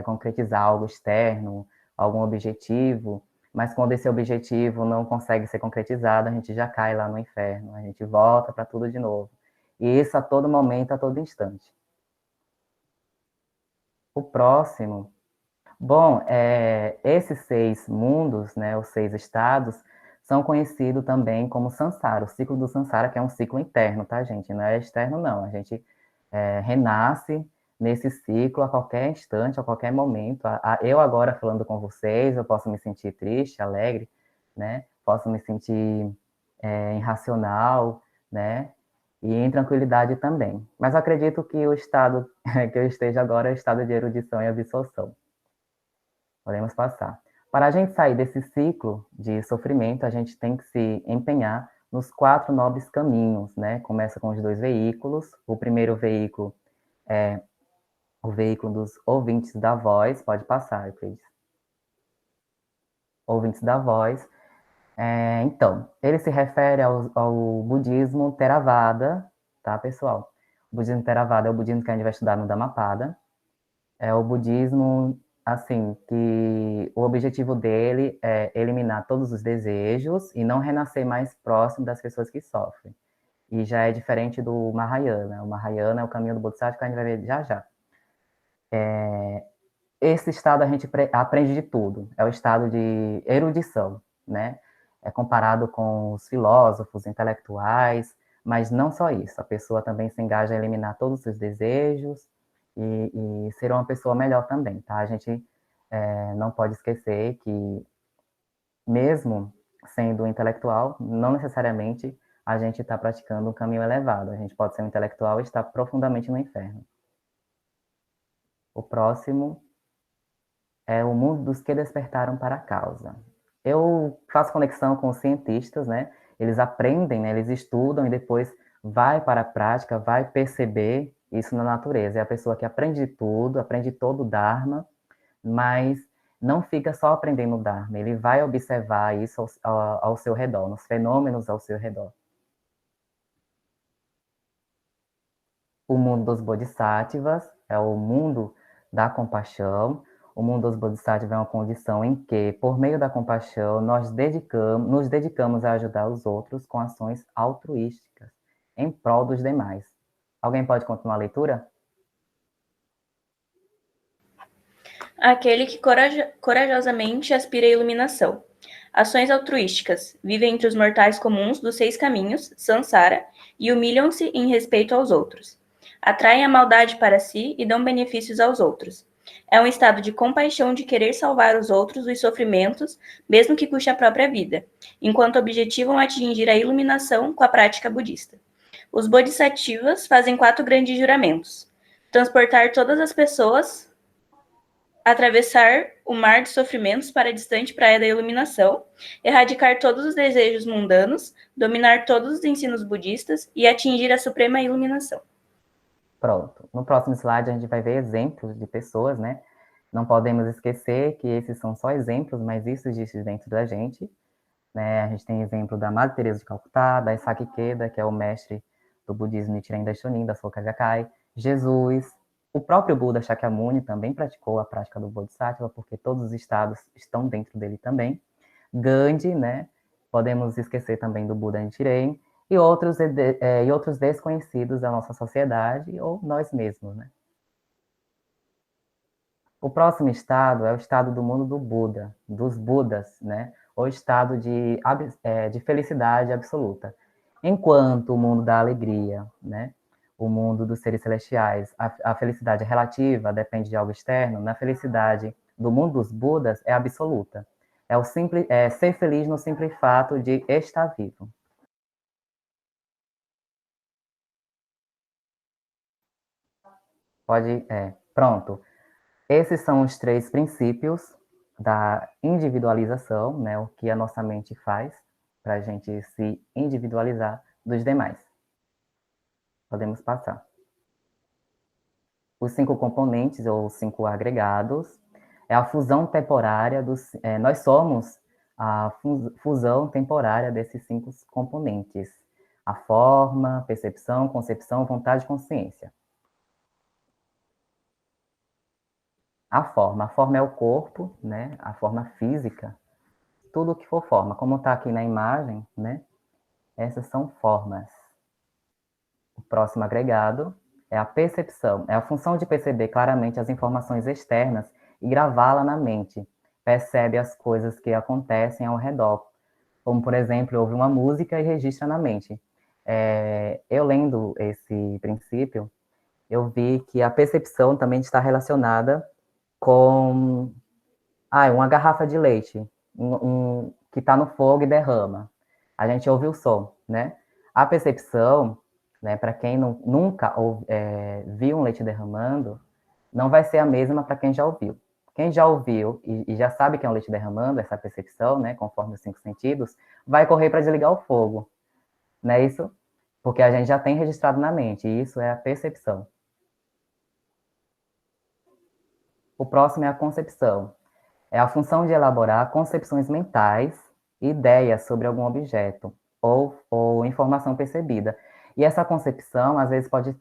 concretizar algo externo, algum objetivo, mas quando esse objetivo não consegue ser concretizado, a gente já cai lá no inferno, a gente volta para tudo de novo. E isso a todo momento, a todo instante. O próximo, bom, esses 6 mundos, né, os 6 estados, são conhecidos também como samsara, o ciclo do samsara, que é um ciclo interno, tá, gente? Não é externo, não. A gente renasce nesse ciclo a qualquer instante, a qualquer momento. Eu agora falando com vocês, eu posso me sentir triste, alegre, né? Posso me sentir irracional, né? E em tranquilidade também. Mas acredito que o estado que eu esteja agora é o estado de erudição e absorção. Podemos passar. Para a gente sair desse ciclo de sofrimento, a gente tem que se empenhar nos 4 nobres caminhos, né? Começa com os 2 veículos. O primeiro veículo é o veículo dos ouvintes da voz. Pode passar, please. Ouvintes da voz. Então, ele se refere ao budismo Theravada, tá, pessoal? O budismo Theravada é o budismo que a gente vai estudar no Dhammapada. É o budismo, assim, que o objetivo dele é eliminar todos os desejos e não renascer mais próximo das pessoas que sofrem. E já é diferente do Mahayana. O Mahayana é o caminho do Bodhisattva, que a gente vai ver já já. Esse estado a gente aprende de tudo. É o estado de erudição, né? É comparado com os filósofos intelectuais, Mas não só isso, a pessoa também se engaja a eliminar todos os seus desejos e ser uma pessoa melhor também, tá? A gente não pode esquecer que, mesmo sendo intelectual, não necessariamente a gente está praticando um caminho elevado. A gente pode ser um intelectual e estar profundamente no inferno. O próximo é o mundo dos que despertaram para a causa. Eu faço conexão com os cientistas, né? Eles aprendem, né? Eles estudam e depois vai para a prática, vai perceber isso na natureza. É a pessoa que aprende tudo, aprende todo o Dharma, mas não fica só aprendendo o Dharma, ele vai observar isso ao seu redor, nos fenômenos ao seu redor. O mundo dos Bodhisattvas é o mundo da compaixão. O mundo dos Bodhisattvas é uma condição em que, por meio da compaixão, nos dedicamos a ajudar os outros com ações altruísticas, em prol dos demais. Alguém pode continuar a leitura? Aquele que corajosamente aspira à iluminação. Ações altruísticas. Vive entre os mortais comuns dos 6 caminhos, Sansara, e humilham-se em respeito aos outros. Atraem a maldade para si e dão benefícios aos outros. É um estado de compaixão de querer salvar os outros dos sofrimentos, mesmo que custe a própria vida, enquanto objetivam atingir a iluminação com a prática budista. Os Bodhisattvas fazem 4 grandes juramentos. Transportar todas as pessoas, atravessar o mar de sofrimentos para a distante praia da iluminação, erradicar todos os desejos mundanos, dominar todos os ensinos budistas e atingir a suprema iluminação. Pronto. No próximo slide a gente vai ver exemplos de pessoas, né? Não podemos esquecer que esses são só exemplos, mas isso existe dentro da gente, né? A gente tem exemplo da Madre Teresa de Calcutá, da Isaki Ikeda, que é o mestre do budismo Nichiren Daishonin, da Soka Gakkai, Jesus, o próprio Buda Shakyamuni também praticou a prática do Bodhisattva, porque todos os estados estão dentro dele também. Gandhi, né? Podemos esquecer também do Buda Nichiren, e outros desconhecidos da nossa sociedade, ou nós mesmos, né? O próximo estado é o estado do mundo do Buda, dos Budas, né? O estado de felicidade absoluta. Enquanto o mundo da alegria, né? O mundo dos seres celestiais, a felicidade é relativa, depende de algo externo. Na felicidade do mundo dos Budas é absoluta. É ser feliz no simples fato de estar vivo. Pronto. Esses são os 3 princípios da individualização, né? O que a nossa mente faz para a gente se individualizar dos demais. Podemos passar. Os 5 componentes, ou 5 agregados, é a fusão temporária nós somos a fusão temporária desses 5 componentes. A forma, percepção, concepção, vontade e consciência. A forma é o corpo, né? A forma física, tudo que for forma, como está aqui na imagem, né? Essas são formas. O próximo agregado é a percepção, é a função de perceber claramente as informações externas e gravá-la na mente. Percebe as coisas que acontecem ao redor, como, por exemplo, ouve uma música e registra na mente. Eu lendo esse princípio, eu vi que a percepção também está relacionada com uma garrafa de leite que está no fogo e derrama. A gente ouve o som, né? A percepção, né, para quem nunca viu um leite derramando, não vai ser a mesma para quem já ouviu. Quem já ouviu e já sabe que é um leite derramando, essa percepção, né, conforme os 5 sentidos, vai correr para desligar o fogo, não é isso? Porque a gente já tem registrado na mente, e isso é a percepção. O próximo é a concepção. É a função de elaborar concepções mentais, ideias sobre algum objeto ou informação percebida. E essa concepção, às vezes, pode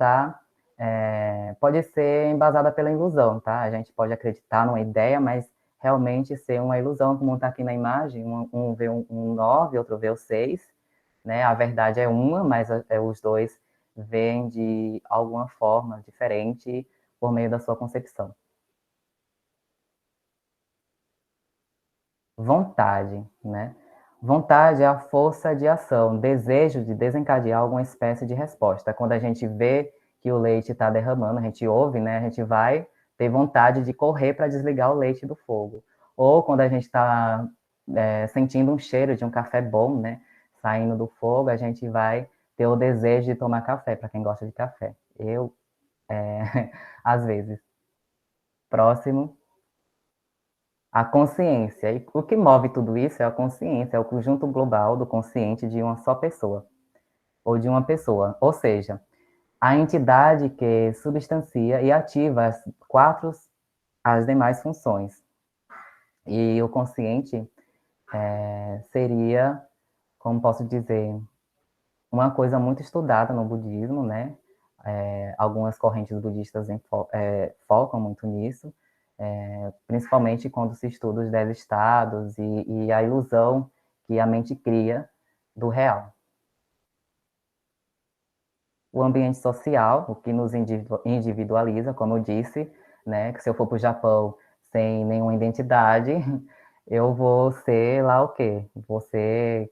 ser embasada pela ilusão, tá? A gente pode acreditar numa ideia, mas realmente ser uma ilusão, como está aqui na imagem. Um vê um 9, outro vê o 6, né? A verdade é uma, mas os dois veem de alguma forma diferente por meio da sua concepção. Vontade, né? Vontade é a força de ação, desejo de desencadear alguma espécie de resposta. Quando a gente vê que o leite está derramando, a gente ouve, né? A gente vai ter vontade de correr para desligar o leite do fogo. Ou quando a gente está sentindo um cheiro de um café bom, né? Saindo do fogo, a gente vai ter o desejo de tomar café, para quem gosta de café. Eu, às vezes. Próximo. A consciência. E o que move tudo isso é a consciência, é o conjunto global do consciente de uma só pessoa, ou de uma pessoa. Ou seja, a entidade que substancia e ativa as demais funções. E o consciente seria, como posso dizer, uma coisa muito estudada no budismo, né? Algumas correntes budistas focam muito nisso, principalmente quando se estuda os 10 estados e a ilusão que a mente cria do real. O ambiente social, o que nos individualiza, como eu disse, né, que se eu for para o Japão sem nenhuma identidade, eu vou ser lá o quê? Vou ser,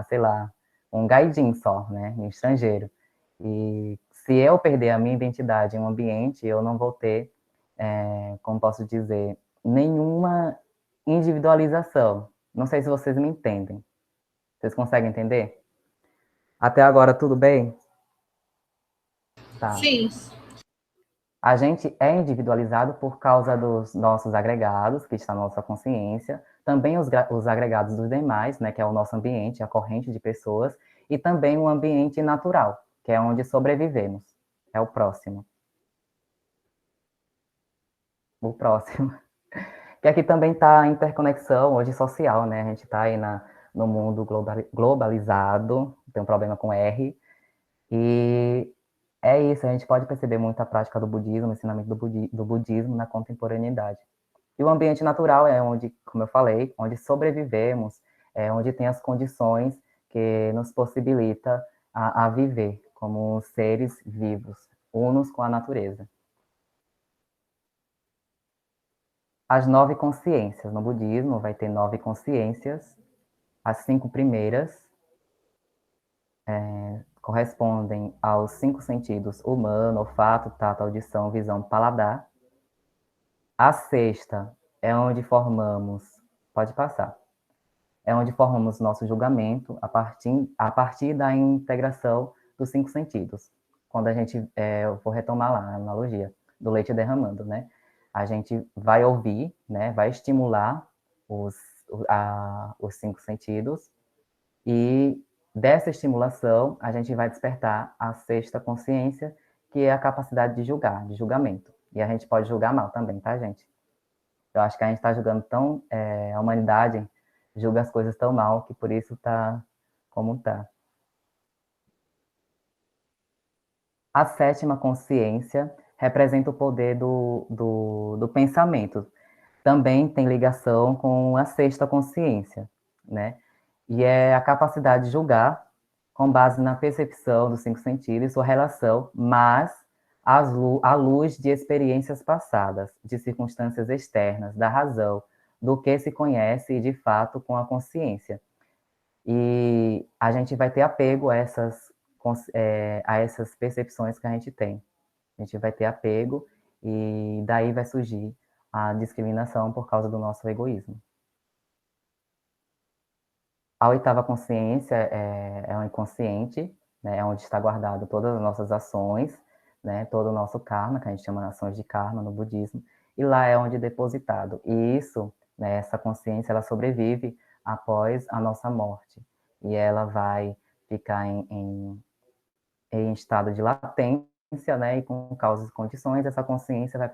sei lá, um gaijin só, né, um estrangeiro. E se eu perder a minha identidade em um ambiente, eu não vou ter, como posso dizer, nenhuma individualização. Não sei se vocês me entendem. Vocês conseguem entender? Até agora, tudo bem? Tá. Sim. A gente é individualizado por causa dos nossos agregados, que está na nossa consciência, também os agregados dos demais, né, que é o nosso ambiente, a corrente de pessoas, e também o ambiente natural, que é onde sobrevivemos. É o próximo. O próximo. Que aqui também está a interconexão hoje social, né? A gente está aí no mundo globalizado, tem um problema com R, e é isso, a gente pode perceber muito a prática do budismo, o ensinamento do budismo na contemporaneidade. E o ambiente natural é onde, como eu falei, onde sobrevivemos, é onde tem as condições que nos possibilita a viver como seres vivos, unos com a natureza. As 9 consciências. No budismo vai ter 9 consciências. As 5 primeiras correspondem aos 5 sentidos: humano, olfato, tato, audição, visão, paladar. A sexta é onde formamos, pode passar, é onde formamos nosso julgamento a partir da integração dos 5 sentidos. Quando a gente, eu vou retomar lá a analogia do leite derramando, né? A gente vai ouvir, né? Vai estimular os 5 sentidos e dessa estimulação a gente vai despertar a sexta consciência, que é a capacidade de julgar, de julgamento. E a gente pode julgar mal também, tá, gente? Eu acho que a gente está julgando tão, a humanidade julga as coisas tão mal que por isso está como está. A sétima consciência representa o poder do pensamento. Também tem ligação com a sexta consciência, né? E é a capacidade de julgar com base na percepção dos 5 sentidos e sua relação, mas à luz de experiências passadas, de circunstâncias externas, da razão, do que se conhece de fato com a consciência. E a gente vai ter apego a essas percepções que a gente tem. A gente vai ter apego e daí vai surgir a discriminação por causa do nosso egoísmo. A oitava consciência é o inconsciente, né, é onde está guardado todas as nossas ações, né, todo o nosso karma, que a gente chama de ações de karma no budismo, e lá é onde é depositado. E isso, né, essa consciência, ela sobrevive após a nossa morte. E ela vai ficar em estado de latência, né, e com causas e condições, essa consciência vai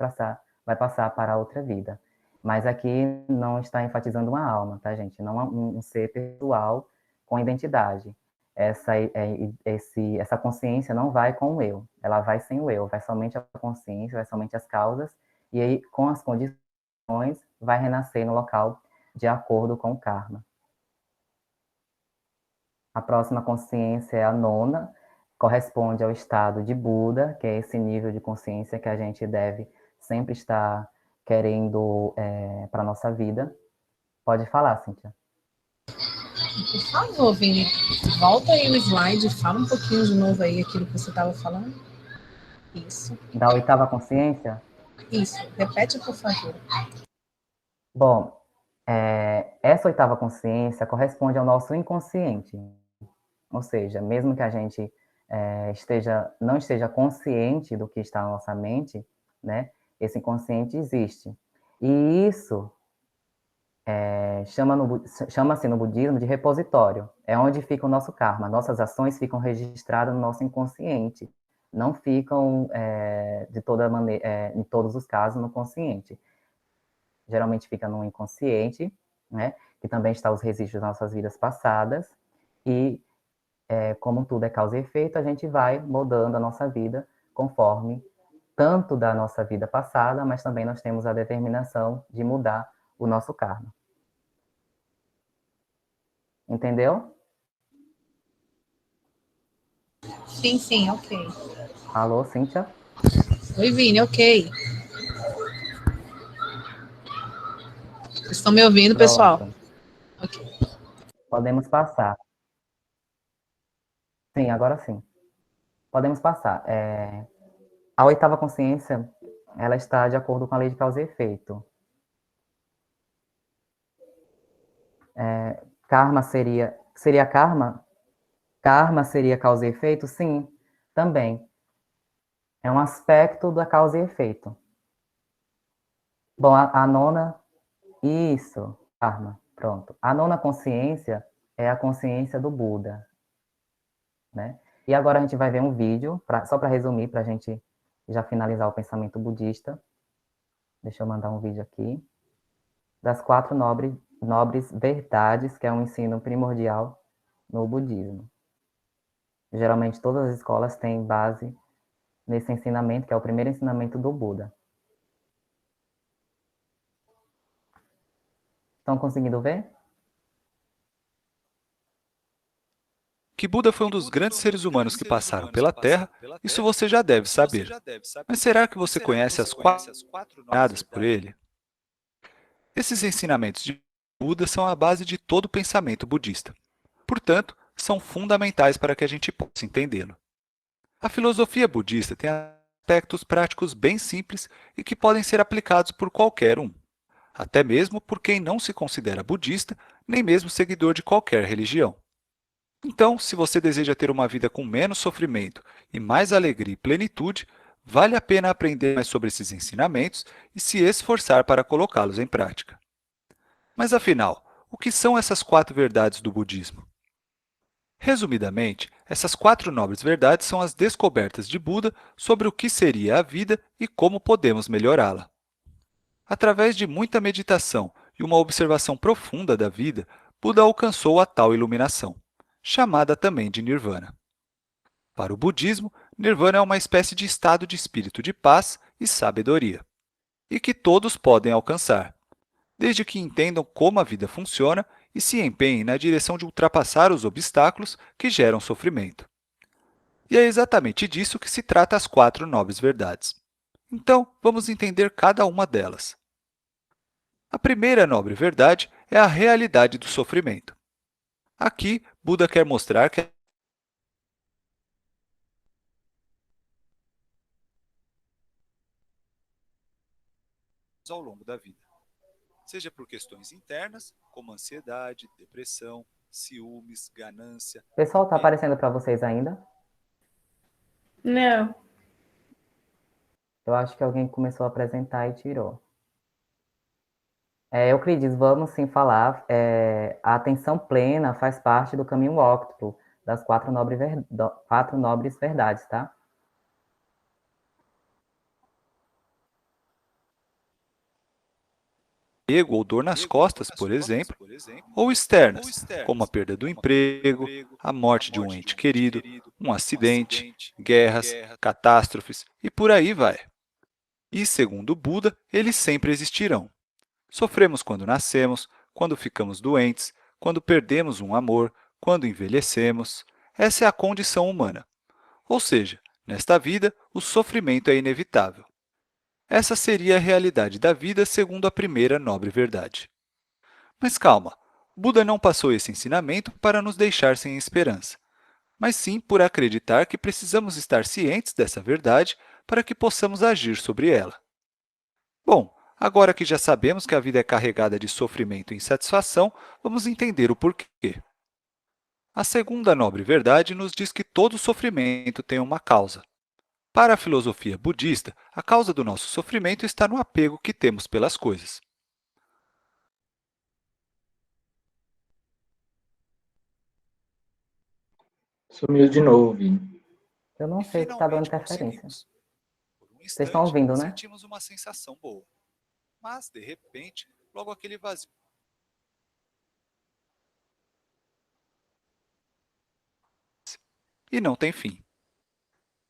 passar para a outra vida. Mas aqui não está enfatizando uma alma, tá, gente? Não um ser pessoal com identidade. Essa consciência não vai com o eu, ela vai sem o eu, vai somente a consciência, vai somente as causas, e aí, com as condições, vai renascer no local de acordo com o karma. A próxima consciência é a nona, corresponde ao estado de Buda, que é esse nível de consciência que a gente deve sempre estar querendo para a nossa vida. Pode falar, Cíntia. Por favor, Vini, volta aí o slide, fala um pouquinho de novo aí aquilo que você estava falando. Isso. Da oitava consciência? Isso, repete, por favor. Bom, essa oitava consciência corresponde ao nosso inconsciente. Ou seja, mesmo que a gente não esteja consciente do que está na nossa mente, né, esse inconsciente existe. E isso chama-se no budismo de repositório. É onde fica o nosso karma. Nossas ações ficam registradas no nosso inconsciente. Não ficam, de toda maneira, em todos os casos, no consciente. Geralmente fica no inconsciente, né, que também está os registros das nossas vidas passadas. E, como tudo é causa e efeito, a gente vai moldando a nossa vida conforme tanto da nossa vida passada, mas também nós temos a determinação de mudar o nosso karma. Entendeu? Sim, sim, ok. Alô, Cíntia? Oi, Vini, ok. Vocês estão me ouvindo, pessoal? Ok. Podemos passar. Sim, agora sim. Podemos passar. A oitava consciência, ela está de acordo com a lei de causa e efeito. Karma seria karma? Karma seria causa e efeito? Sim, também. É um aspecto da causa e efeito. Bom, a nona... Isso, karma, pronto. A nona consciência é a consciência do Buda, né? E agora a gente vai ver um vídeo, só para resumir, para a gente já finalizar o pensamento budista. Deixa eu mandar um vídeo aqui. Das 4 nobres verdades, que é um ensino primordial no budismo. Geralmente todas as escolas têm base nesse ensinamento, que é o primeiro ensinamento do Buda. Estão conseguindo ver? Que Buda foi um dos grandes seres humanos que passaram pela Terra, isso você já deve saber. Mas será que você conhece as 4 dadas por ele? Esses ensinamentos de Buda são a base de todo o pensamento budista. Portanto, são fundamentais para que a gente possa entendê-lo. A filosofia budista tem aspectos práticos bem simples e que podem ser aplicados por qualquer um, até mesmo por quem não se considera budista, nem mesmo seguidor de qualquer religião. Então, se você deseja ter uma vida com menos sofrimento e mais alegria e plenitude, vale a pena aprender mais sobre esses ensinamentos e se esforçar para colocá-los em prática. Mas afinal, o que são essas 4 verdades do budismo? Resumidamente, essas 4 nobres verdades são as descobertas de Buda sobre o que seria a vida e como podemos melhorá-la. Através de muita meditação e uma observação profunda da vida, Buda alcançou a tal iluminação, chamada também de Nirvana. Para o budismo, Nirvana é uma espécie de estado de espírito de paz e sabedoria, e que todos podem alcançar, desde que entendam como a vida funciona e se empenhem na direção de ultrapassar os obstáculos que geram sofrimento. E é exatamente disso que se trata as 4 nobres verdades. Então, vamos entender cada uma delas. A primeira nobre verdade é a realidade do sofrimento. Aqui, Buda quer mostrar que ao longo da vida, seja por questões internas, como ansiedade, depressão, ciúmes, ganância... Pessoal, tá aparecendo para vocês ainda? Não. Eu acho que alguém começou a apresentar e tirou. Euclides, vamos sim falar. A atenção plena faz parte do caminho óctuplo, das 4 nobres verdades, tá? Ou dor nas costas, por exemplo, ou externas, como a perda do emprego, a morte de um ente querido, um acidente, guerras, catástrofes e por aí vai. E, segundo Buda, eles sempre existirão. Sofremos quando nascemos, quando ficamos doentes, quando perdemos um amor, quando envelhecemos. Essa é a condição humana. Ou seja, nesta vida, o sofrimento é inevitável. Essa seria a realidade da vida segundo a primeira nobre verdade. Mas calma, Buda não passou esse ensinamento para nos deixar sem esperança, mas sim por acreditar que precisamos estar cientes dessa verdade para que possamos agir sobre ela. Bom, agora que já sabemos que a vida é carregada de sofrimento e insatisfação, vamos entender o porquê. A segunda nobre verdade nos diz que todo sofrimento tem uma causa. Para a filosofia budista, a causa do nosso sofrimento está no apego que temos pelas coisas. Sumiu de novo, Vini. Eu não E sei se está dando finalmente interferência. conseguimos. Por um Vocês estão instante, ouvindo, né? sentimos uma sensação boa. Mas, de repente, logo aquele vazio. E não tem fim.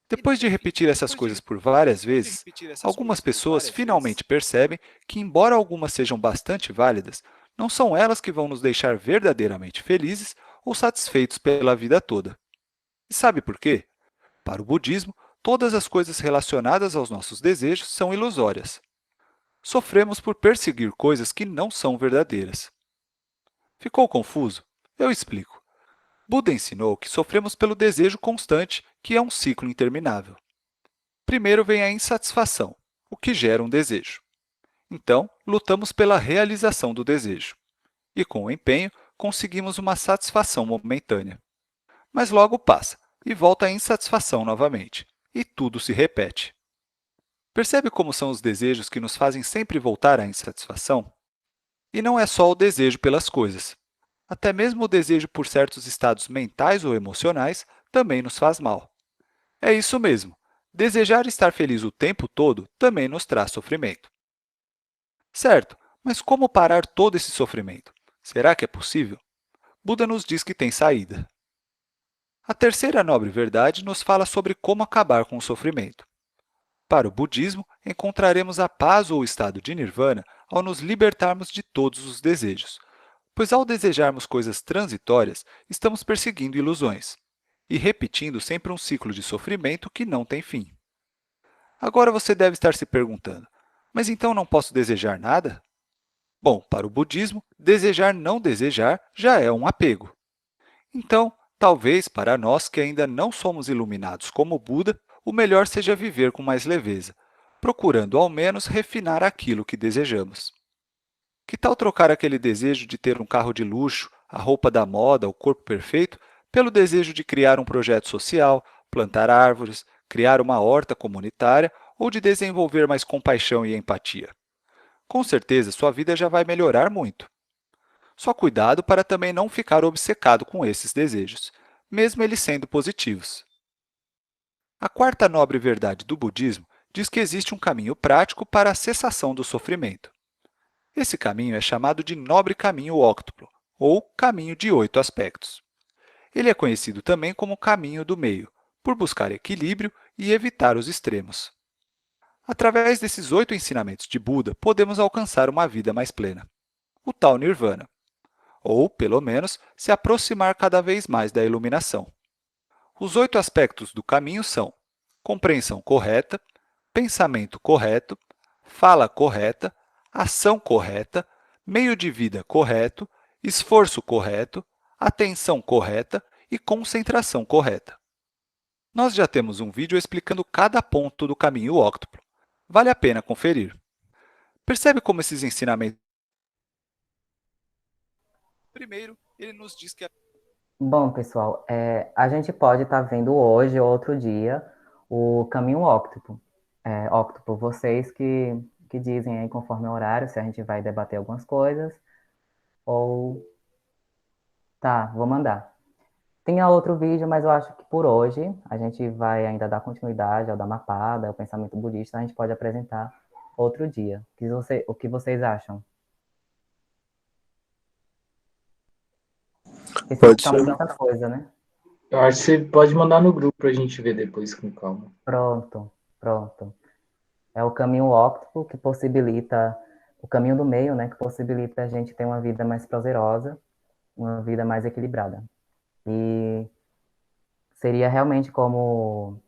Depois de repetir essas coisas por várias vezes, algumas pessoas finalmente percebem que, embora algumas sejam bastante válidas, não são elas que vão nos deixar verdadeiramente felizes ou satisfeitos pela vida toda. E sabe por quê? Para o budismo, todas as coisas relacionadas aos nossos desejos são ilusórias. Sofremos por perseguir coisas que não são verdadeiras. Ficou confuso? Eu explico. Buda ensinou que sofremos pelo desejo constante, que é um ciclo interminável. Primeiro vem a insatisfação, o que gera um desejo. Então, lutamos pela realização do desejo. E, com o empenho, conseguimos uma satisfação momentânea. Mas logo passa, e volta a insatisfação novamente. E tudo se repete. Percebe como são os desejos que nos fazem sempre voltar à insatisfação? E não é só o desejo pelas coisas. Até mesmo o desejo por certos estados mentais ou emocionais também nos faz mal. É isso mesmo. Desejar estar feliz o tempo todo também nos traz sofrimento. Certo, mas como parar todo esse sofrimento? Será que é possível? Buda nos diz que tem saída. A terceira nobre verdade nos fala sobre como acabar com o sofrimento. Para o budismo, encontraremos a paz ou o estado de nirvana ao nos libertarmos de todos os desejos, pois ao desejarmos coisas transitórias, estamos perseguindo ilusões e repetindo sempre um ciclo de sofrimento que não tem fim. Agora você deve estar se perguntando, mas então não posso desejar nada? Bom, para o budismo, desejar não desejar já é um apego. Então, talvez para nós que ainda não somos iluminados como Buda, o melhor seja viver com mais leveza, procurando ao menos refinar aquilo que desejamos. Que tal trocar aquele desejo de ter um carro de luxo, a roupa da moda, o corpo perfeito, pelo desejo de criar um projeto social, plantar árvores, criar uma horta comunitária ou de desenvolver mais compaixão e empatia? Com certeza, sua vida já vai melhorar muito. Só cuidado para também não ficar obcecado com esses desejos, mesmo eles sendo positivos. A quarta nobre verdade do budismo diz que existe um caminho prático para a cessação do sofrimento. Esse caminho é chamado de nobre caminho óctuplo, ou caminho de 8 aspectos. Ele é conhecido também como caminho do meio, por buscar equilíbrio e evitar os extremos. Através desses 8 ensinamentos de Buda, podemos alcançar uma vida mais plena, o tal Nirvana, ou, pelo menos, se aproximar cada vez mais da iluminação. Os 8 aspectos do caminho são compreensão correta, pensamento correto, fala correta, ação correta, meio de vida correto, esforço correto, atenção correta e concentração correta. Nós já temos um vídeo explicando cada ponto do caminho óctuplo. Vale a pena conferir. Percebe como esses ensinamentos... Primeiro, ele nos diz que... Bom, pessoal, a gente pode estar vendo hoje ou outro dia o caminho óctuplo. Óctuplo, vocês que dizem aí conforme o horário se a gente vai debater algumas coisas ou... Tá, vou mandar. Tinha outro vídeo, mas eu acho que por hoje a gente vai ainda dar continuidade ao Dhammapada, ao pensamento budista, a gente pode apresentar outro dia. O que vocês acham? Porque Pode tá ser. muita coisa, né? Eu acho que você pode mandar no grupo pra gente ver depois com calma. Pronto. É o caminho óctuplo que possibilita, o caminho do meio, né, que possibilita a gente ter uma vida mais prazerosa, uma vida mais equilibrada. E seria realmente como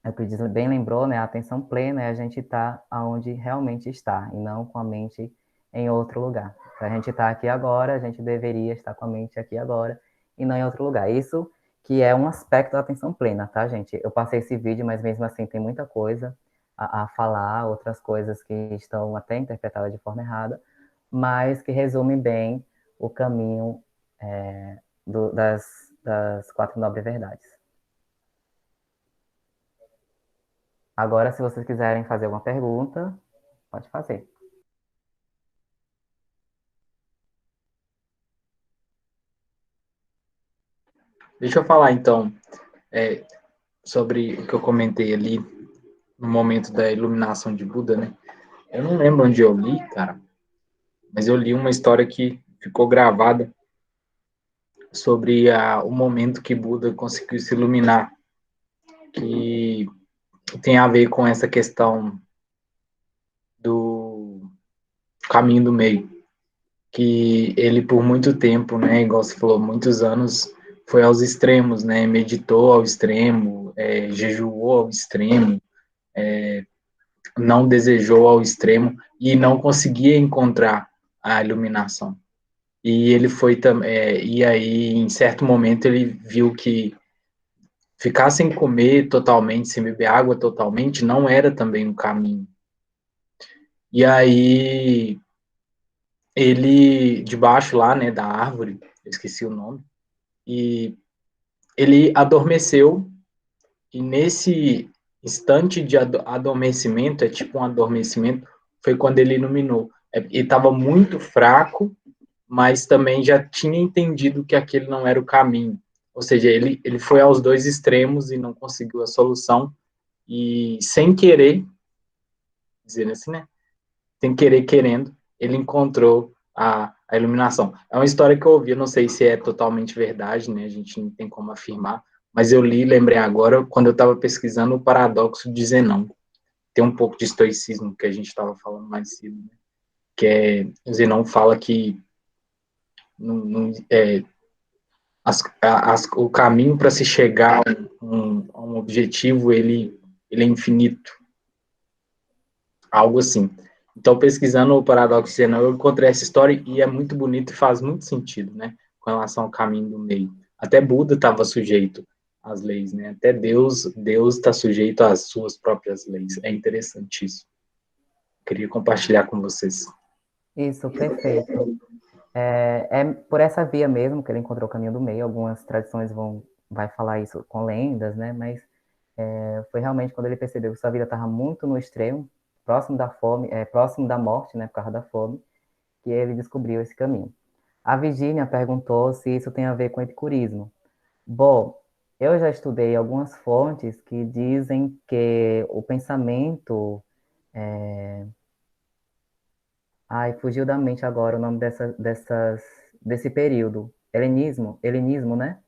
o que bem lembrou, né, a atenção plena é a gente estar onde realmente está, e não com a mente em outro lugar. Se a gente está aqui agora, a gente deveria estar com a mente aqui agora e não em outro lugar. Isso que é um aspecto da atenção plena, tá, gente? Eu passei esse vídeo, mas mesmo assim tem muita coisa a falar, outras coisas que estão até interpretadas de forma errada, mas que resume bem o caminho das 4 nobres verdades. Agora, se vocês quiserem fazer alguma pergunta, pode fazer. Deixa eu falar, então, sobre o que eu comentei ali no momento da iluminação de Buda, né? Eu não lembro onde eu li, cara, mas eu li uma história que ficou gravada sobre o momento que Buda conseguiu se iluminar, que tem a ver com essa questão do caminho do meio, que ele por muito tempo, né, igual você falou, muitos anos, foi aos extremos, né, meditou ao extremo, jejuou ao extremo, não desejou ao extremo e não conseguia encontrar a iluminação. E ele foi também, e aí em certo momento ele viu que ficar sem comer totalmente, sem beber água totalmente, não era também um caminho. E aí ele debaixo lá, né, da árvore, eu esqueci o nome, e ele adormeceu, e nesse instante de adormecimento, é tipo um adormecimento, foi quando ele iluminou. Ele estava muito fraco, mas também já tinha entendido que aquele não era o caminho. Ou seja, ele foi aos dois extremos e não conseguiu a solução, e sem querer, dizendo assim, né? Sem querer, querendo, ele encontrou a iluminação. É uma história que eu ouvi, eu não sei se é totalmente verdade, né? A gente não tem como afirmar, mas eu li, lembrei agora, quando eu estava pesquisando o paradoxo de Zenão. Tem um pouco de estoicismo que a gente estava falando mais cedo, né? Que Zenão fala que o caminho para se chegar a um objetivo, ele é infinito. Algo assim. Então, pesquisando o paradoxo de Zenão, eu encontrei essa história e é muito bonito e faz muito sentido, né? Com relação ao caminho do meio. Até Buda estava sujeito às leis, né? Até Deus está sujeito às suas próprias leis. É interessante isso. Queria compartilhar com vocês. Isso, perfeito. É por essa via mesmo que ele encontrou o caminho do meio. Algumas tradições vai falar isso com lendas, né? Mas foi realmente quando ele percebeu que sua vida estava muito no extremo, próximo da fome, próximo da morte, né? Por causa da fome, que ele descobriu esse caminho. A Virginia perguntou se isso tem a ver com epicurismo. Bom, eu já estudei algumas fontes que dizem que o pensamento. Ai, fugiu da mente agora o nome desse período. Helenismo, né?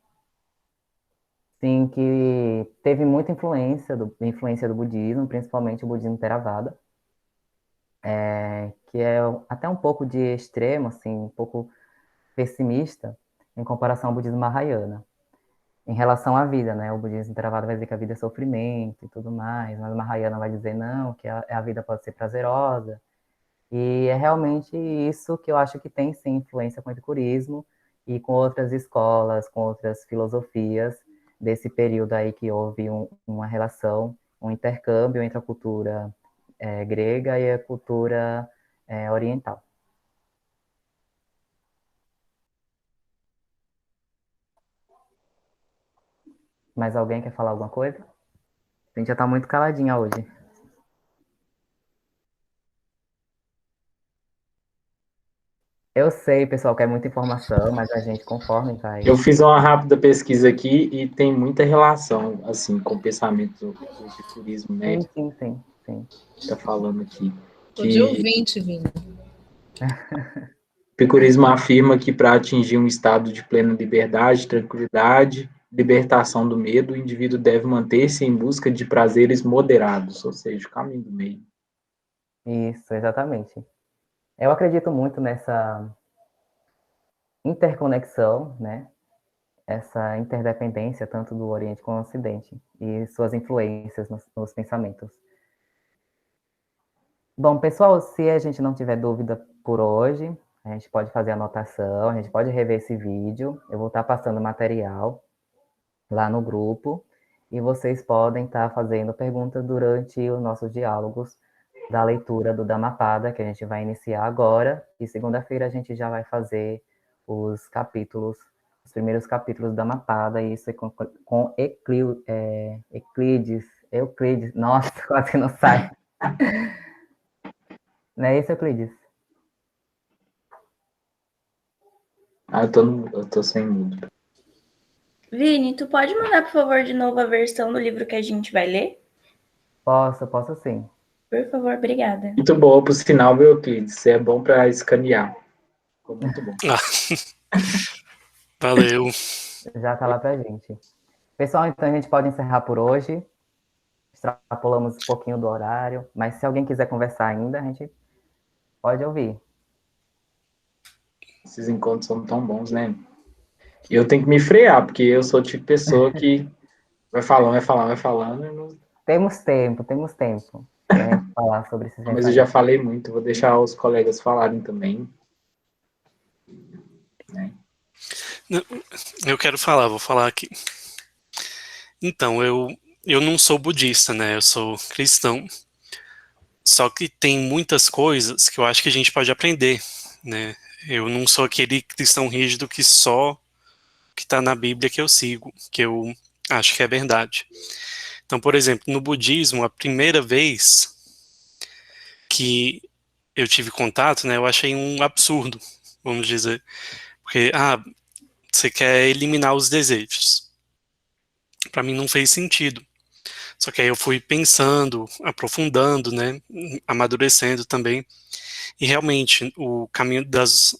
Sim, que teve muita influência do budismo, principalmente o budismo Theravada, que é até um pouco de extremo, assim, um pouco pessimista em comparação ao budismo Mahayana. Em relação à vida, né? O budismo Theravada vai dizer que a vida é sofrimento e tudo mais, mas o Mahayana vai dizer não, que a vida pode ser prazerosa. E é realmente isso que eu acho que tem, sim, influência com o epicurismo e com outras escolas, com outras filosofias desse período aí que houve uma relação, um intercâmbio entre a cultura grega e a cultura oriental. Mais alguém quer falar alguma coisa? A gente já está muito caladinha hoje. Eu sei, pessoal, quer muita informação, mas a gente, conforme vai... Eu fiz uma rápida pesquisa aqui e tem muita relação, assim, com o pensamento do epicurismo, né? Sim. Está falando aqui. Tô de ouvinte, Vini. O epicurismo afirma que para atingir um estado de plena liberdade, tranquilidade, libertação do medo, o indivíduo deve manter-se em busca de prazeres moderados, ou seja, o caminho do meio. Isso, exatamente. Eu acredito muito nessa interconexão, né? Essa interdependência tanto do Oriente como do Ocidente e suas influências nos pensamentos. Bom, pessoal, se a gente não tiver dúvida por hoje, a gente pode fazer anotação, a gente pode rever esse vídeo. Eu vou estar passando material lá no grupo e vocês podem estar fazendo perguntas durante os nossos diálogos da leitura do Dhammapada, que a gente vai iniciar agora, e segunda-feira a gente já vai fazer os capítulos, os primeiros capítulos do Dhammapada, e isso é com Euclides, nossa, quase que não sai. Não é isso, Euclides? Eu tô sem mudo. Vini, tu pode mandar, por favor, de novo a versão do livro que a gente vai ler? Posso sim. Por favor, obrigada. Muito bom, por sinal, meu Euclides. É bom para escanear. Ficou muito bom. Valeu. Já tá lá pra gente. Pessoal, então a gente pode encerrar por hoje. Extrapolamos um pouquinho do horário, mas se alguém quiser conversar ainda, a gente pode ouvir. Esses encontros são tão bons, né? E eu tenho que me frear, porque eu sou o tipo de pessoa que vai falando. E não... Temos tempo pra gente falar sobre esses Mas eu já falei muito, vou deixar os colegas falarem também. Né? Eu quero falar, vou falar aqui. Então, eu não sou budista, né? Eu sou cristão. Só que tem muitas coisas que eu acho que a gente pode aprender, né? Eu não sou aquele cristão rígido que só que está na Bíblia que eu sigo, que eu acho que é verdade. Então, por exemplo, no budismo, a primeira vez que eu tive contato, né, eu achei um absurdo, vamos dizer. Porque, você quer eliminar os desejos. Para mim não fez sentido. Só que aí eu fui pensando, aprofundando, né, amadurecendo também. E realmente, o caminho das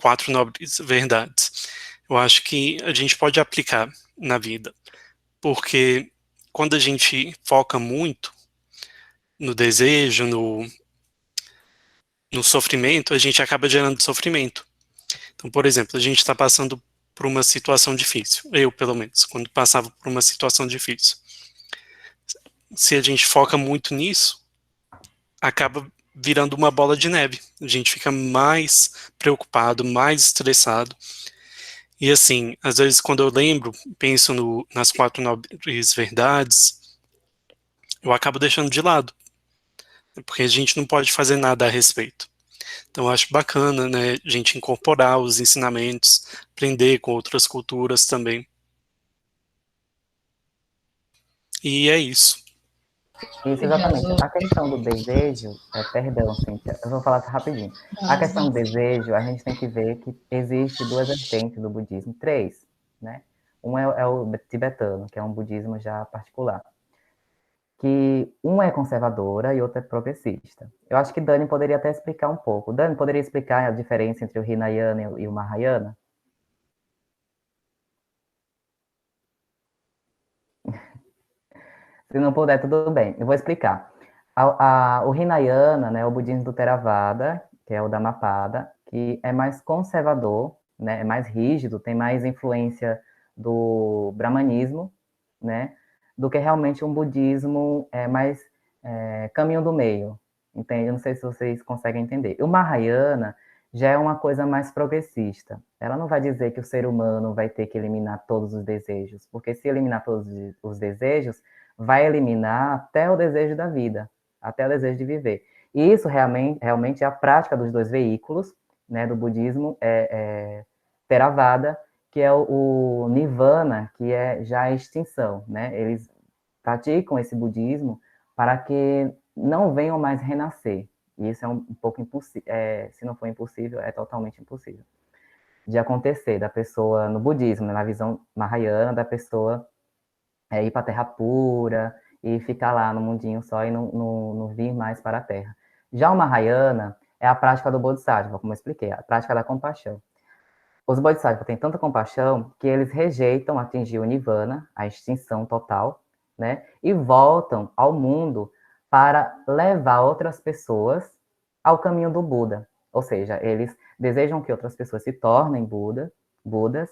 4 nobres verdades, eu acho que a gente pode aplicar na vida. Porque quando a gente foca muito no desejo, no sofrimento, a gente acaba gerando sofrimento. Então, por exemplo, a gente está passando por uma situação difícil. Eu, pelo menos, quando passava por uma situação difícil. Se a gente foca muito nisso, acaba virando uma bola de neve. A gente fica mais preocupado, mais estressado. E assim, às vezes quando eu lembro, penso nas 4 nobres verdades, eu acabo deixando de lado. Porque a gente não pode fazer nada a respeito. Então eu acho bacana, né, a gente incorporar os ensinamentos, aprender com outras culturas também. E é isso. Isso, exatamente. A questão do desejo, perdão, Cíntia, eu vou falar rapidinho. A questão do desejo, a gente tem que ver que existe 2 vertentes do budismo, 3, né? Um é o tibetano, que é um budismo já particular. Que um é conservadora e outro é progressista. Eu acho que Dani poderia até explicar um pouco. Dani, poderia explicar a diferença entre o Hinayana e o Mahayana? Se não puder, tudo bem. Eu vou explicar. O Hinayana, né, o budismo do Theravada, que é o Dhammapada, que é mais conservador, né, é mais rígido, tem mais influência do brahmanismo, né, do que realmente um budismo mais caminho do meio, entende? Eu não sei se vocês conseguem entender. O Mahayana já é uma coisa mais progressista. Ela não vai dizer que o ser humano vai ter que eliminar todos os desejos, porque se eliminar todos os desejos, vai eliminar até o desejo da vida, até o desejo de viver. E isso realmente é a prática dos 2 veículos, né, do budismo, Theravada, que é o Nirvana, que é já a extinção, né? Eles praticam esse budismo para que não venham mais renascer. E isso é um pouco impossível, se não for impossível, é totalmente impossível de acontecer, da pessoa, no budismo, né, na visão mahayana, da pessoa ir para a terra pura e ficar lá no mundinho só e não vir mais para a terra. Já o Mahayana é a prática do Bodhisattva, como eu expliquei, a prática da compaixão. Os Bodhisattvas têm tanta compaixão que eles rejeitam atingir o Nirvana, a extinção total, né? E voltam ao mundo para levar outras pessoas ao caminho do Buda. Ou seja, eles desejam que outras pessoas se tornem Budas,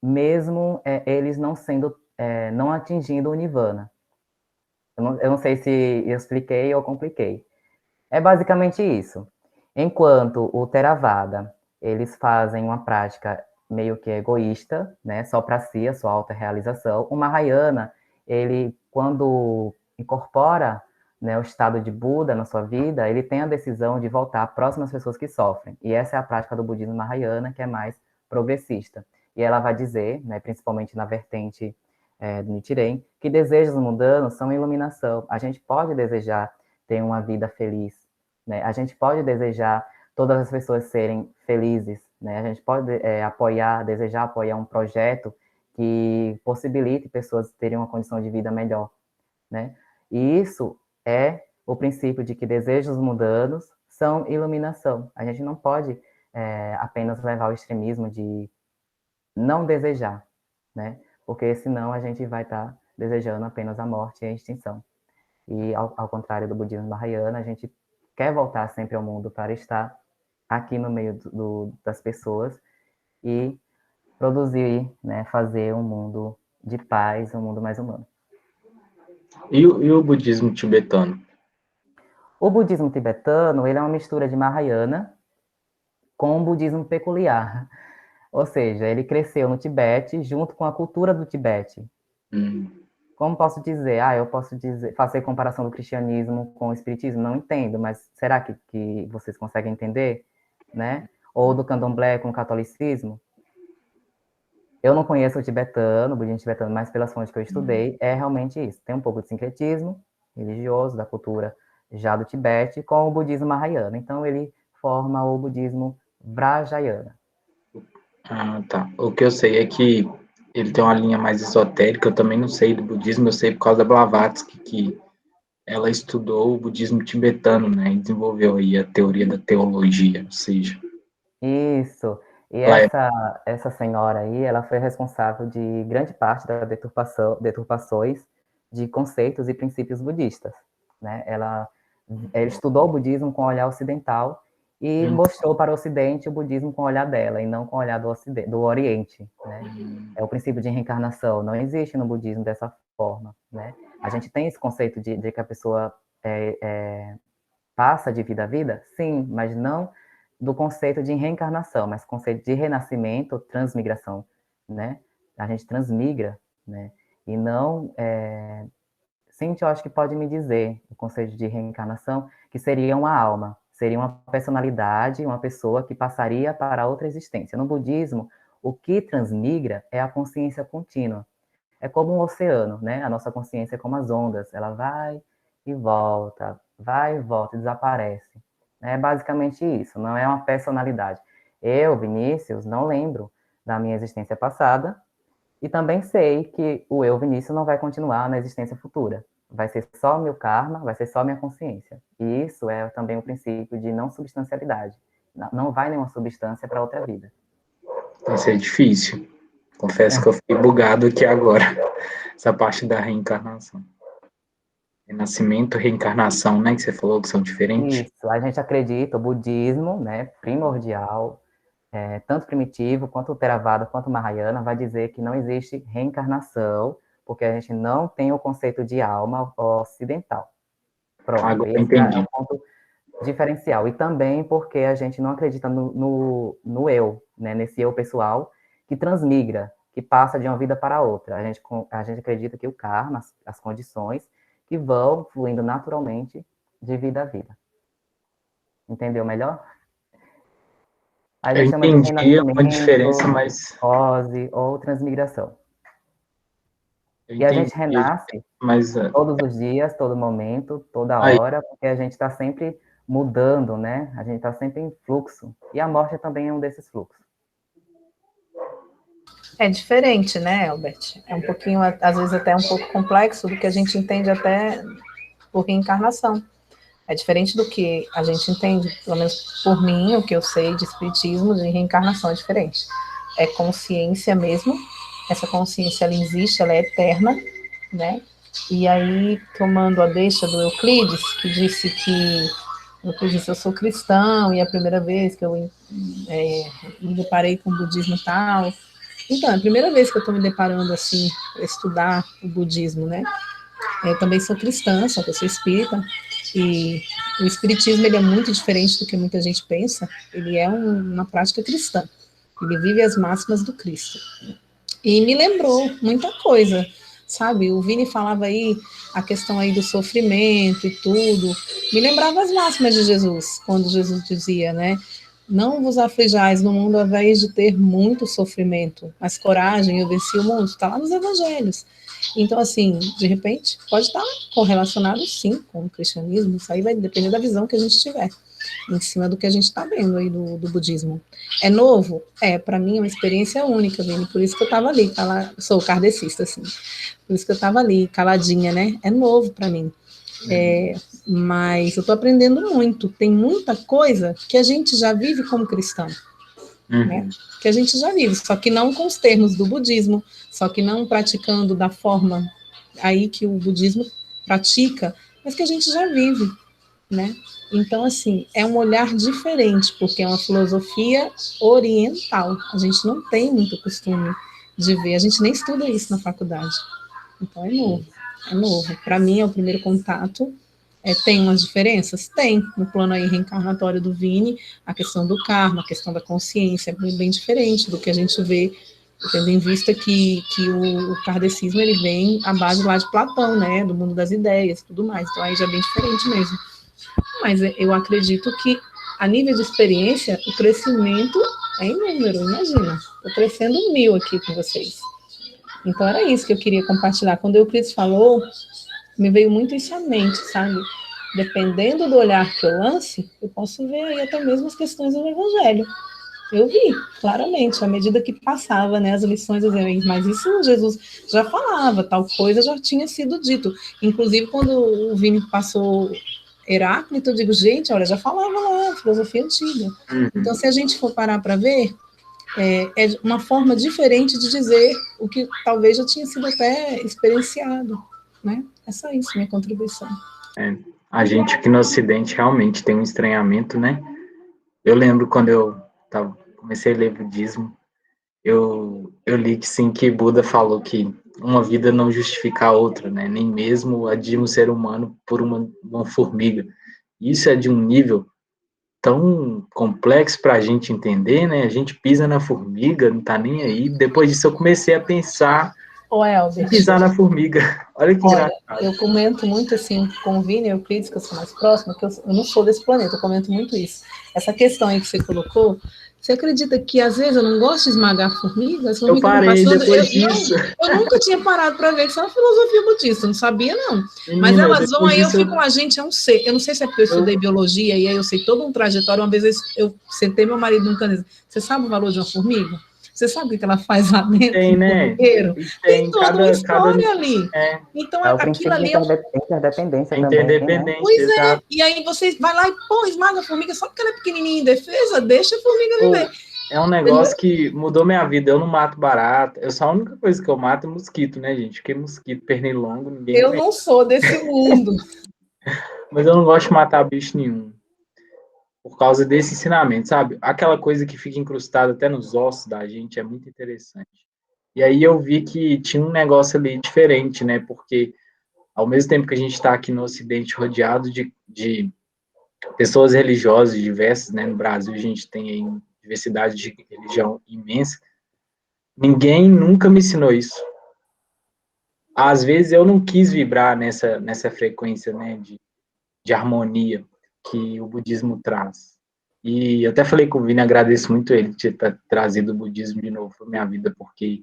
mesmo eles não sendo, não atingindo o Nirvana. Eu não sei se eu expliquei ou compliquei. É basicamente isso. Enquanto o Theravada, eles fazem uma prática meio que egoísta, né, só para si, a sua autorrealização. O Mahayana, ele, quando incorpora, né, o estado de Buda na sua vida, ele tem a decisão de voltar próximo às pessoas que sofrem. E essa é a prática do budismo Mahayana, que é mais progressista. E ela vai dizer, né, principalmente na vertente do Nichiren, que desejos mundanos são iluminação. A gente pode desejar ter uma vida feliz, né? A gente pode desejar todas as pessoas serem felizes, né? A gente pode desejar apoiar um projeto que possibilite pessoas terem uma condição de vida melhor, né? E isso é o princípio de que desejos mundanos são iluminação. A gente não pode apenas levar ao extremismo de não desejar, né? Porque senão a gente vai estar desejando apenas a morte e a extinção. E ao contrário do budismo Mahayana, a gente quer voltar sempre ao mundo para estar aqui no meio das pessoas e produzir, né, fazer um mundo de paz, um mundo mais humano. E o budismo tibetano? O budismo tibetano, ele é uma mistura de Mahayana com um budismo peculiar. Ou seja, ele cresceu no Tibete junto com a cultura do Tibete. Como posso dizer? Eu posso fazer comparação do cristianismo com o espiritismo? Não entendo, mas será que vocês conseguem entender? Né? Ou do candomblé com o catolicismo? Eu não conheço o tibetano, o budismo tibetano, mas pelas fontes que eu estudei, é realmente isso. Tem um pouco de sincretismo religioso, da cultura já do Tibete, com o budismo Mahayana. Então, ele forma o budismo Vajrayana. Tá. O que eu sei é que ele tem uma linha mais esotérica, eu também não sei do budismo, eu sei por causa da Blavatsky, que ela estudou o budismo tibetano, né, e desenvolveu aí a teoria da teologia, ou seja... Isso, e essa senhora aí, ela foi responsável de grande parte das deturpações de conceitos e princípios budistas, né, ela estudou o budismo com o olhar ocidental, e mostrou para o Ocidente o budismo com o olhar dela, e não com o olhar do Oriente, né? É o princípio de reencarnação, não existe no budismo dessa forma, né? A gente tem esse conceito de que a pessoa passa de vida a vida, sim, mas não do conceito de reencarnação, mas conceito de renascimento, transmigração, né? A gente transmigra, né? E não... Cintia, eu acho que pode me dizer o conceito de reencarnação, que seria uma alma, seria uma personalidade, uma pessoa que passaria para outra existência. No budismo, o que transmigra é a consciência contínua. É como um oceano, né? A nossa consciência é como as ondas, ela vai e volta, e desaparece. É basicamente isso, não é uma personalidade. Eu, Vinícius, não lembro da minha existência passada, e também sei que o eu, Vinícius, não vai continuar na existência futura. Vai ser só meu karma, vai ser só minha consciência. E isso é também o princípio de não substancialidade. Não vai nenhuma substância para outra vida. Vai ser difícil. Confesso que eu fiquei bugado aqui agora. Essa parte da reencarnação. Renascimento, reencarnação, né? Que você falou que são diferentes. Isso, a gente acredita, o budismo, né, primordial, tanto primitivo, quanto o Theravada, quanto o Mahayana, vai dizer que não existe reencarnação, porque a gente não tem o conceito de alma ocidental. Pronto, agora esse entendi. é um ponto diferencial. E também porque a gente não acredita no eu, né, nesse eu pessoal, que transmigra, que passa de uma vida para outra. A gente acredita que o karma, as condições, que vão fluindo naturalmente de vida a vida. Entendeu melhor? A gente chama de renascimento, uma diferença, mas... ou transmigração. E a gente renasce todos os dias, todo momento, toda hora, porque a gente está sempre mudando, né? A gente está sempre em fluxo. E a morte também é um desses fluxos. É diferente, né, Albert? É um pouquinho, às vezes até um pouco complexo do que a gente entende até por reencarnação. É diferente do que a gente entende, pelo menos por mim, o que eu sei de espiritismo, de reencarnação é diferente. É consciência mesmo. Essa consciência, ela existe, ela é eterna, né? E aí, tomando a deixa do Euclides, que disse que eu sou cristão, e é a primeira vez que eu me deparei com o budismo e tal. Então, é a primeira vez que eu estou me deparando, assim, para estudar o budismo, né? Eu também sou cristã, só que eu sou espírita, E o espiritismo, ele é muito diferente do que muita gente pensa, ele é uma prática cristã, ele vive as máximas do Cristo. E me lembrou muita coisa, sabe? O Vini falava aí a questão aí do sofrimento e tudo, me lembrava as máximas de Jesus, quando Jesus dizia, né? Não vos aflijais no mundo, ao invés de ter muito sofrimento, mas coragem, eu venci o mundo, está lá nos evangelhos. Então, assim, de repente, pode estar correlacionado, sim, com o cristianismo, isso aí vai depender da visão que a gente tiver, em cima do que a gente está vendo aí do budismo. É novo? Para mim é uma experiência única, Vini, por isso que eu estava ali, sou kardecista, assim, por isso que eu estava ali, caladinha, né? É novo para mim. Mas eu estou aprendendo muito, tem muita coisa que a gente já vive como cristão, né? Que a gente já vive, só que não com os termos do budismo, só que não praticando da forma aí que o budismo pratica, mas que a gente já vive, né? Então, assim, é um olhar diferente, porque é uma filosofia oriental, a gente não tem muito costume de ver, a gente nem estuda isso na faculdade, então é novo, para mim é o primeiro contato. Tem umas diferenças? Tem. No plano aí reencarnatório do Vini, a questão do karma, a questão da consciência é bem diferente do que a gente vê, tendo em vista que o kardecismo, ele vem à base lá de Platão, né, do mundo das ideias e tudo mais, então aí já é bem diferente mesmo. Mas eu acredito que, a nível de experiência, o crescimento é em número, imagina, estou crescendo 1000 aqui com vocês. Então era isso que eu queria compartilhar. Quando o Euclides falou, me veio muito isso à mente, sabe? Dependendo do olhar que eu lance, eu posso ver aí até mesmo as questões do Evangelho. Eu vi, claramente, à medida que passava, né, as lições, mas isso Jesus já falava, tal coisa já tinha sido dito. Inclusive, quando o Vini passou Heráclito, eu digo, gente, olha, já falava lá, filosofia antiga. Então, se a gente for parar para ver, é uma forma diferente de dizer o que talvez já tinha sido até experienciado, né? É só isso, minha contribuição. A gente aqui no Ocidente realmente tem um estranhamento, né? Eu lembro quando eu comecei a ler budismo, eu li que sim, que Buda falou que uma vida não justifica a outra, né? Nem mesmo a de um ser humano por uma formiga. Isso é de um nível tão complexo para a gente entender, né? A gente pisa na formiga, não tá nem aí. Depois disso eu comecei a pensar Elber, pisar na formiga. Olha que engraçado. Eu comento muito assim com o Vini e o Euclides, que eu sou mais próxima, que eu não sou desse planeta, eu comento muito isso. Essa questão aí que você colocou, você acredita que às vezes eu não gosto de esmagar formigas? Eu parei depois disso. Eu nunca tinha parado para ver que isso é uma filosofia budista, eu não sabia não. Menina, mas elas vão aí, eu fico com a gente, é um ser. Eu não sei se é porque eu estudei biologia e aí eu sei todo um trajetório. Uma vez eu sentei meu marido num canto, você sabe o valor de uma formiga? Você sabe o que ela faz lá dentro? Tem, né? Tem toda uma história ali. Então, aquilo ali é interdependência também. Interdependência, pois é. E aí você vai lá e esmaga a formiga só porque ela é pequenininha e indefesa, deixa a formiga viver. É um negócio que mudou minha vida. Eu não mato barata. A única coisa que eu mato é mosquito, né, gente? Porque mosquito, pernilongo, ninguém... Eu não sou desse mundo. Mas eu não gosto de matar bicho nenhum. Por causa desse ensinamento, sabe? Aquela coisa que fica incrustada até nos ossos da gente é muito interessante. E aí eu vi que tinha um negócio ali diferente, né? Porque ao mesmo tempo que a gente está aqui no Ocidente rodeado de pessoas religiosas diversas, né? No Brasil a gente tem aí uma diversidade de religião imensa. Ninguém nunca me ensinou isso. Às vezes eu não quis vibrar nessa frequência, né? De harmonia que o budismo traz. E eu até falei com o Vini, agradeço muito ele ter trazido o budismo de novo para minha vida, porque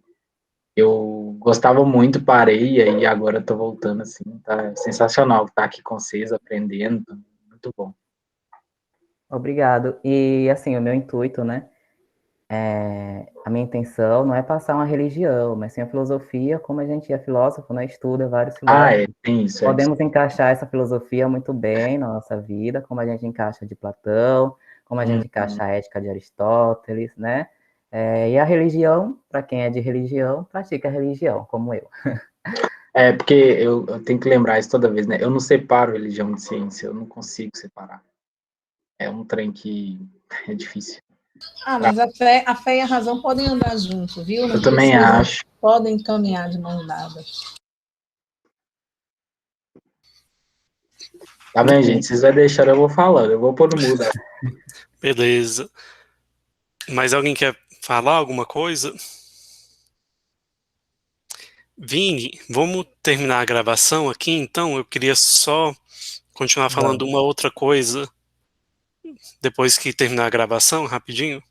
eu gostava muito, parei, e agora estou voltando, assim, tá sensacional estar aqui com vocês, aprendendo, muito bom. Obrigado. E, assim, o meu intuito, né, a minha intenção não é passar uma religião, mas sim a filosofia, como a gente é filósofo, né, estuda vários filósofos. Tem isso. Podemos encaixar essa filosofia muito bem na nossa vida, como a gente encaixa de Platão, como a gente encaixa a ética de Aristóteles, né? E a religião, para quem é de religião, pratica a religião, como eu. Porque eu tenho que lembrar isso toda vez, né? Eu não separo religião de ciência, eu não consigo separar. É um trem que é difícil. Mas a fé e a razão podem andar junto, viu? Eu também acho. Podem caminhar de mãos dadas. Tá bem, gente? Vocês vão deixando, eu vou falando. Eu vou pôr no mudo. Beleza. Mais alguém quer falar alguma coisa? Vini, vamos terminar a gravação aqui, então? Eu queria só continuar falando uma outra coisa depois que terminar a gravação, rapidinho.